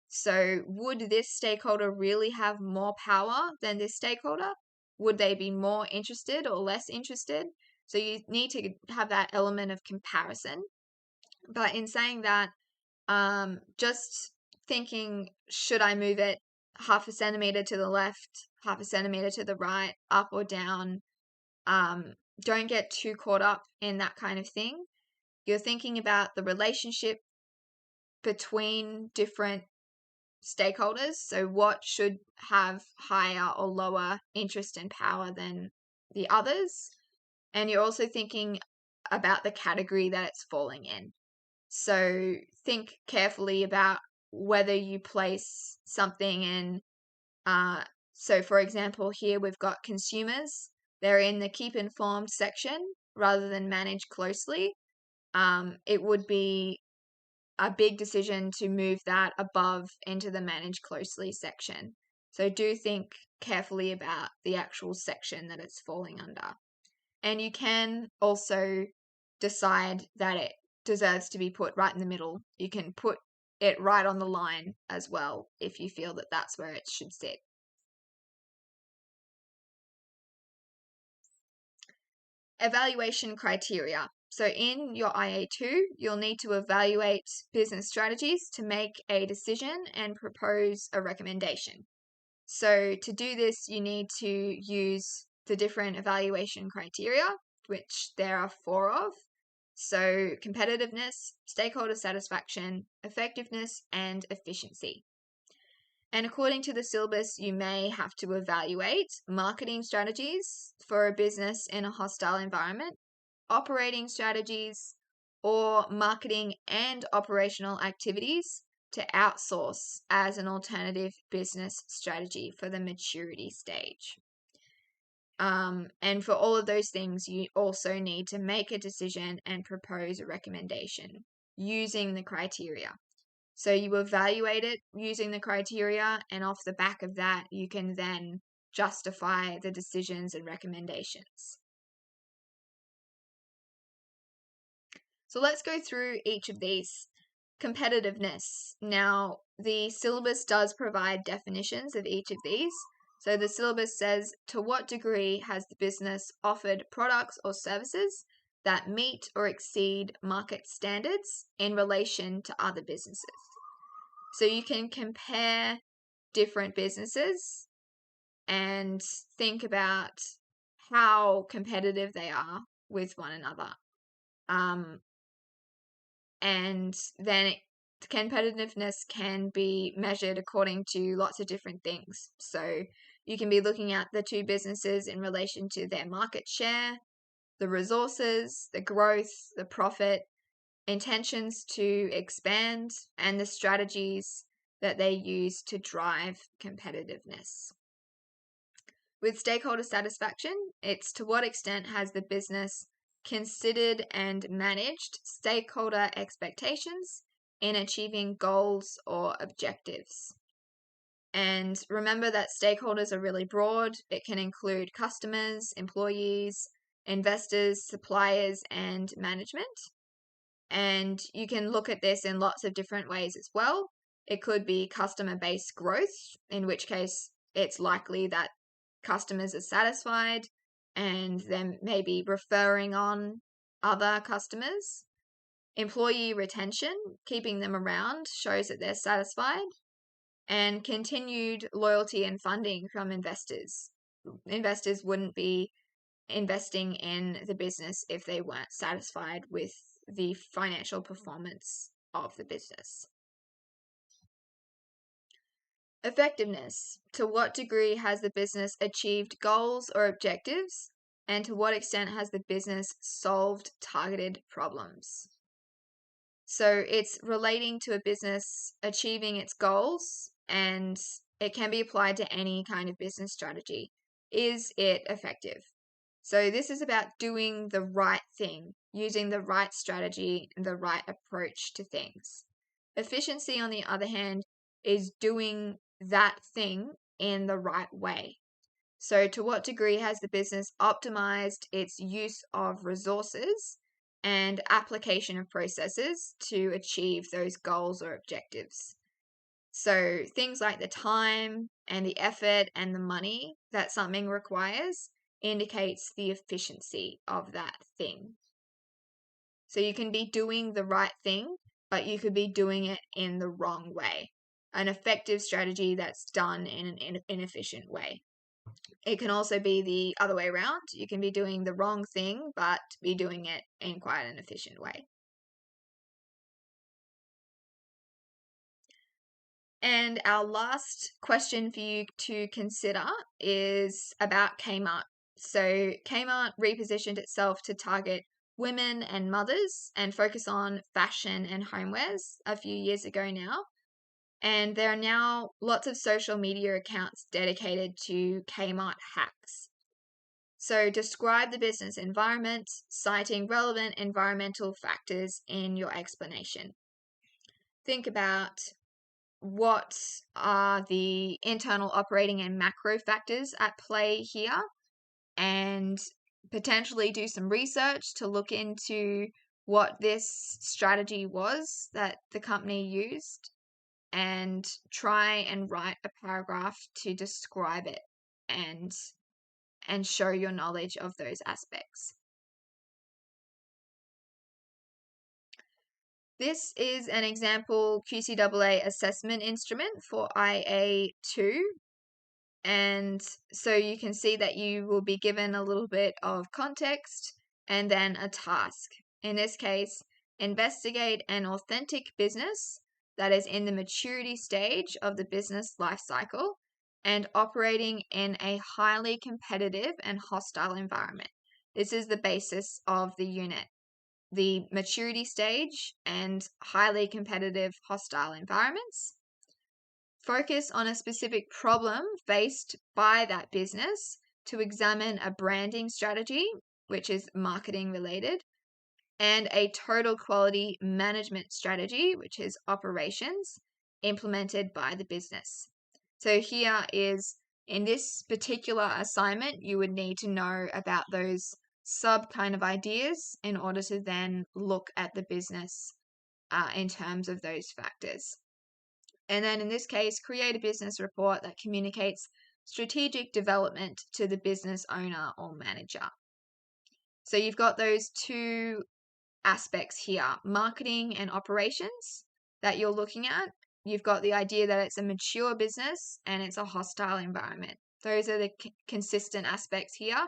S1: So would this stakeholder really have more power than this stakeholder? Would they be more interested or less interested? So you need to have that element of comparison. But in saying that, just thinking, should I move it half a centimeter to the left, half a centimeter to the right, up or down? Don't get too caught up in that kind of thing. You're thinking about the relationship between different stakeholders. So what should have higher or lower interest and power than the others? And you're also thinking about the category that it's falling in. So think carefully about whether you place something in. So for example, here we've got consumers. They're in the keep informed section rather than manage closely. It would be a big decision to move that above into the manage closely section. So do think carefully about the actual section that it's falling under. And you can also decide that it deserves to be put right in the middle. You can put it right on the line as well if you feel that that's where it should sit. Evaluation criteria. So in your IA2, you'll need to evaluate business strategies to make a decision and propose a recommendation. So to do this, you need to use the different evaluation criteria, which there are 4 of. So competitiveness, stakeholder satisfaction, effectiveness, and efficiency. And according to the syllabus, you may have to evaluate marketing strategies for a business in a hostile environment, operating strategies, or marketing and operational activities to outsource as an alternative business strategy for the maturity stage. And for all of those things, you also need to make a decision and propose a recommendation using the criteria. So you evaluate it using the criteria, and off the back of that, you can then justify the decisions and recommendations. So let's go through each of these. Competitiveness. Now, the syllabus does provide definitions of each of these. So the syllabus says, to what degree has the business offered products or services that meet or exceed market standards in relation to other businesses? So you can compare different businesses and think about how competitive they are with one another. And then competitiveness can be measured according to lots of different things. So you can be looking at the 2 businesses in relation to their market share, the resources, the growth, the profit, intentions to expand, and the strategies that they use to drive competitiveness. With stakeholder satisfaction, it's to what extent has the business considered and managed stakeholder expectations in achieving goals or objectives. And remember that stakeholders are really broad. It can include customers, employees, investors, suppliers, and management. And you can look at this in lots of different ways as well. It could be customer-based growth, in which case it's likely that customers are satisfied and then maybe referring on other customers. Employee retention, keeping them around, shows that they're satisfied. And continued loyalty and funding from investors. Investors wouldn't be investing in the business if they weren't satisfied with the financial performance of the business. Effectiveness. To what degree has the business achieved goals or objectives, and to what extent has the business solved targeted problems? So it's relating to a business achieving its goals, and it can be applied to any kind of business strategy. Is it effective? So this is about doing the right thing, using the right strategy, and the right approach to things. Efficiency, on the other hand, is doing that thing in the right way. So to what degree has the business optimized its use of resources and application of processes to achieve those goals or objectives? So things like the time and the effort and the money that something requires indicates the efficiency of that thing. So you can be doing the right thing, but you could be doing it in the wrong way. An effective strategy that's done in an inefficient way. It can also be the other way around. You can be doing the wrong thing, but be doing it in quite an efficient way. And our last question for you to consider is about Kmart. So Kmart repositioned itself to target women and mothers and focus on fashion and homewares a few years ago now. And there are now lots of social media accounts dedicated to Kmart hacks. So describe the business environment, citing relevant environmental factors in your explanation. Think about what are the internal operating and macro factors at play here, and potentially do some research to look into what this strategy was that the company used, and try and write a paragraph to describe it and show your knowledge of those aspects. This is an example QCEE assessment instrument for IA2. And so you can see that you will be given a little bit of context and then a task. In this case, investigate an authentic business that is in the maturity stage of the business life cycle and operating in a highly competitive and hostile environment. This is the basis of the unit. The maturity stage and highly competitive hostile environments. Focus on a specific problem faced by that business to examine a branding strategy, which is marketing related, and a total quality management strategy, which is operations, implemented by the business. So here is, in this particular assignment, you would need to know about those sub kind of ideas in order to then look at the business in terms of those factors. And then in this case, create a business report that communicates strategic development to the business owner or manager. So you've got those two aspects here, marketing and operations, that you're looking at. You've got the idea that it's a mature business and it's a hostile environment. Those are the consistent aspects here.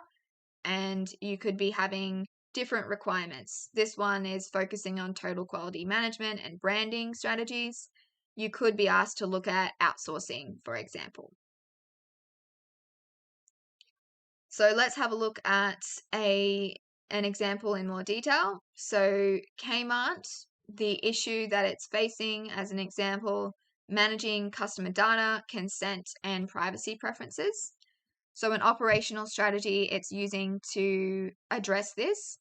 S1: And you could be having different requirements. This one is focusing on total quality management and branding strategies. You could be asked to look at outsourcing, for example. So let's have a look at an example in more detail. So Kmart, the issue that it's facing as an example, managing customer data, consent, and privacy preferences. So an operational strategy it's using to address this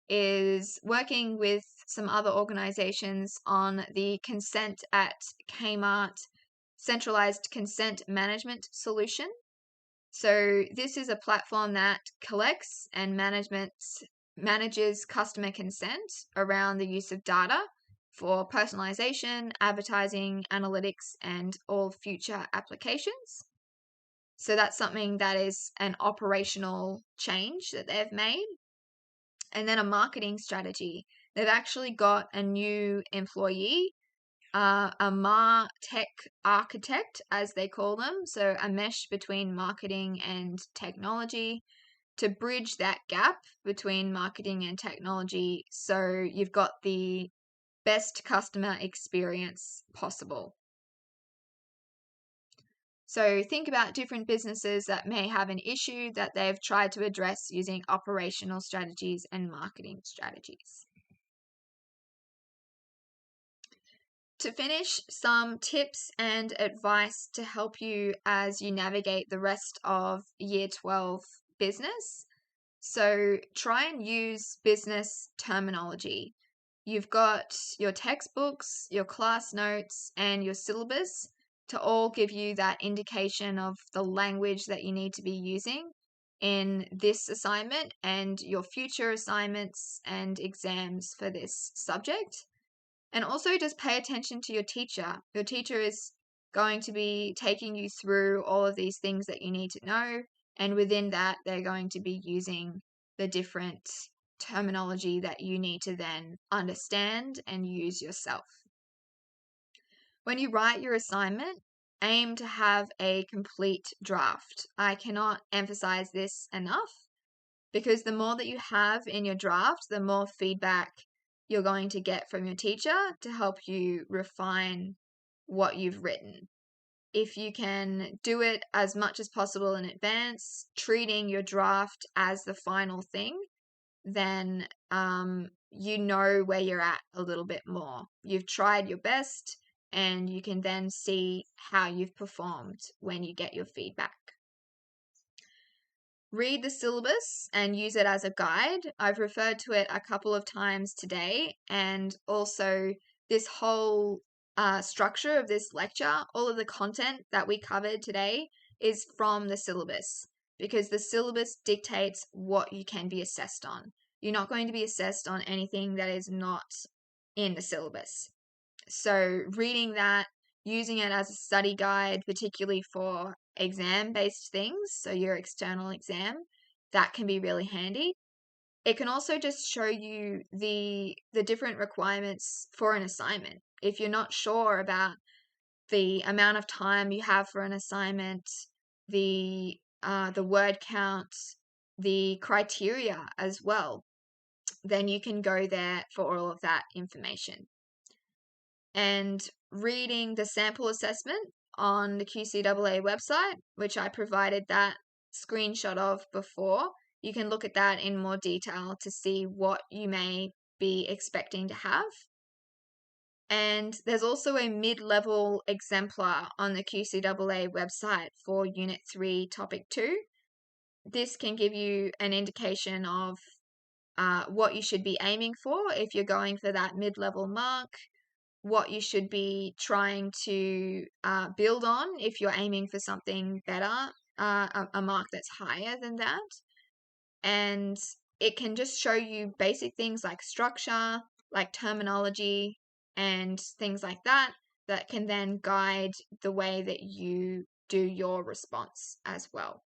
S1: is working with some other organizations on the consent at Kmart centralized consent management solution. So this is a platform that collects and manages customer consent around the use of data for personalization, advertising, analytics, and all future applications. So that's something that is an operational change that they've made. And then a marketing strategy. They've actually got a new employee, a tech architect, as they call them. So a mesh between marketing and technology to bridge that gap between marketing and technology. So you've got the best customer experience possible. So think about different businesses that may have an issue that they've tried to address using operational strategies and marketing strategies. To finish, some tips and advice to help you as you navigate the rest of Year 12 business. So try and use business terminology. You've got your textbooks, your class notes, and your syllabus to all give you that indication of the language that you need to be using in this assignment and your future assignments and exams for this subject. And also just pay attention to your teacher. Your teacher is going to be taking you through all of these things that you need to know. And within that, they're going to be using the different terminology that you need to then understand and use yourself. When you write your assignment, aim to have a complete draft. I cannot emphasize this enough because the more that you have in your draft, the more feedback you're going to get from your teacher to help you refine what you've written. If you can do it as much as possible in advance, treating your draft as the final thing, then you know where you're at a little bit more. You've tried your best, and you can then see how you've performed when you get your feedback. Read the syllabus and use it as a guide. I've referred to it a couple of times today, and also this whole structure of this lecture, all of the content that we covered today is from the syllabus because the syllabus dictates what you can be assessed on. You're not going to be assessed on anything that is not in the syllabus. So reading that, using it as a study guide, particularly for exam-based things, so your external exam, that can be really handy. It can also just show you the different requirements for an assignment. If you're not sure about the amount of time you have for an assignment, the word count, the criteria as well, then you can go there for all of that information. And reading the sample assessment on the QCEE website, which I provided that screenshot of before, you can look at that in more detail to see what you may be expecting to have. And there's also a mid-level exemplar on the QCEE website for Unit 3, Topic 2. This can give you an indication of what you should be aiming for if you're going for that mid-level mark, what you should be trying to build on if you're aiming for something better, a mark that's higher than that. And it can just show you basic things like structure, like terminology, and things like that, that can then guide the way that you do your response as well.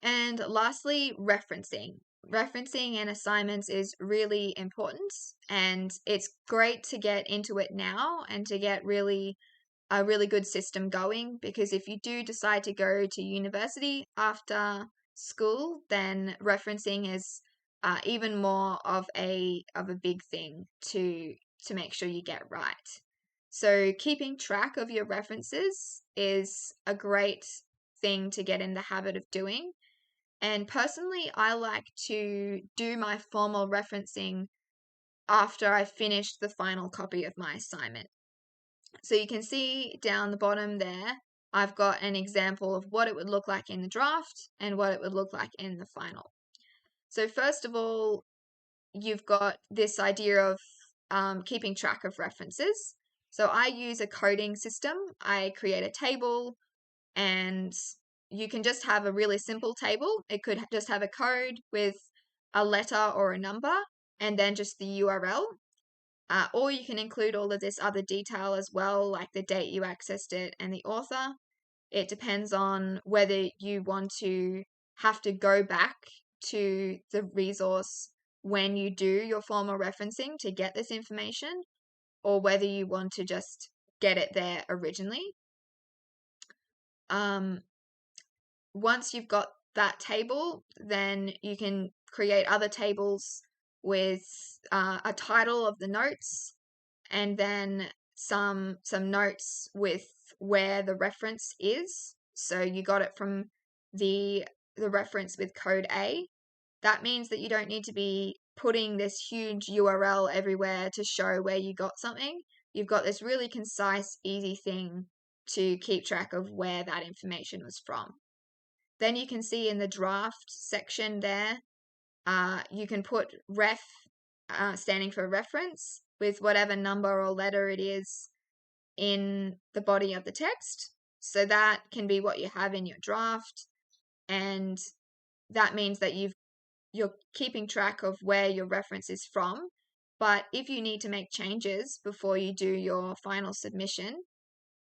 S1: And lastly, referencing. Referencing in assignments is really important, and it's great to get into it now and to get a really good system going, because if you do decide to go to university after school, then referencing is even more of a big thing to make sure you get right. So keeping track of your references is a great thing to get in the habit of doing. And personally, I like to do my formal referencing after I finish the final copy of my assignment. So you can see down the bottom there, I've got an example of what it would look like in the draft and what it would look like in the final. So first of all, you've got this idea of keeping track of references. So I use a coding system. I create a table, and you can just have a really simple table. It could just have a code with a letter or a number and then just the URL. Or you can include all of this other detail as well, like the date you accessed it and the author. It depends on whether you want to have to go back to the resource when you do your formal referencing to get this information, or whether you want to just get it there originally. Once you've got that table, then you can create other tables with a title of the notes, and then some notes with where the reference is. So you got it from the reference with code A. That means that you don't need to be putting this huge URL everywhere to show where you got something. You've got this really concise, easy thing to keep track of where that information was from. Then you can see in the draft section there, you can put ref standing for reference with whatever number or letter it is in the body of the text. So that can be what you have in your draft, and that means that you're keeping track of where your reference is from. But if you need to make changes before you do your final submission,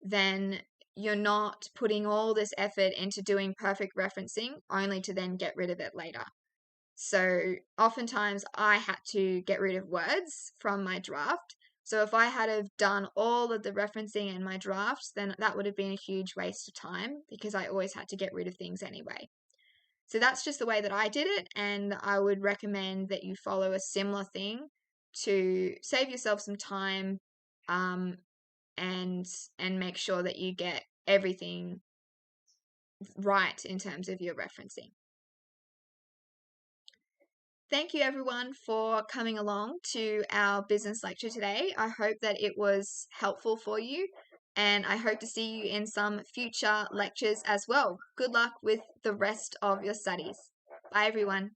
S1: then you're not putting all this effort into doing perfect referencing only to then get rid of it later. So oftentimes I had to get rid of words from my draft. So if I had have done all of the referencing in my drafts, then that would have been a huge waste of time because I always had to get rid of things anyway. So that's just the way that I did it, and I would recommend that you follow a similar thing to save yourself some time, and make sure that you get everything right in terms of your referencing. Thank you everyone for coming along to our business lecture today. I hope that it was helpful for you, and I hope to see you in some future lectures as well. Good luck with the rest of your studies. Bye everyone.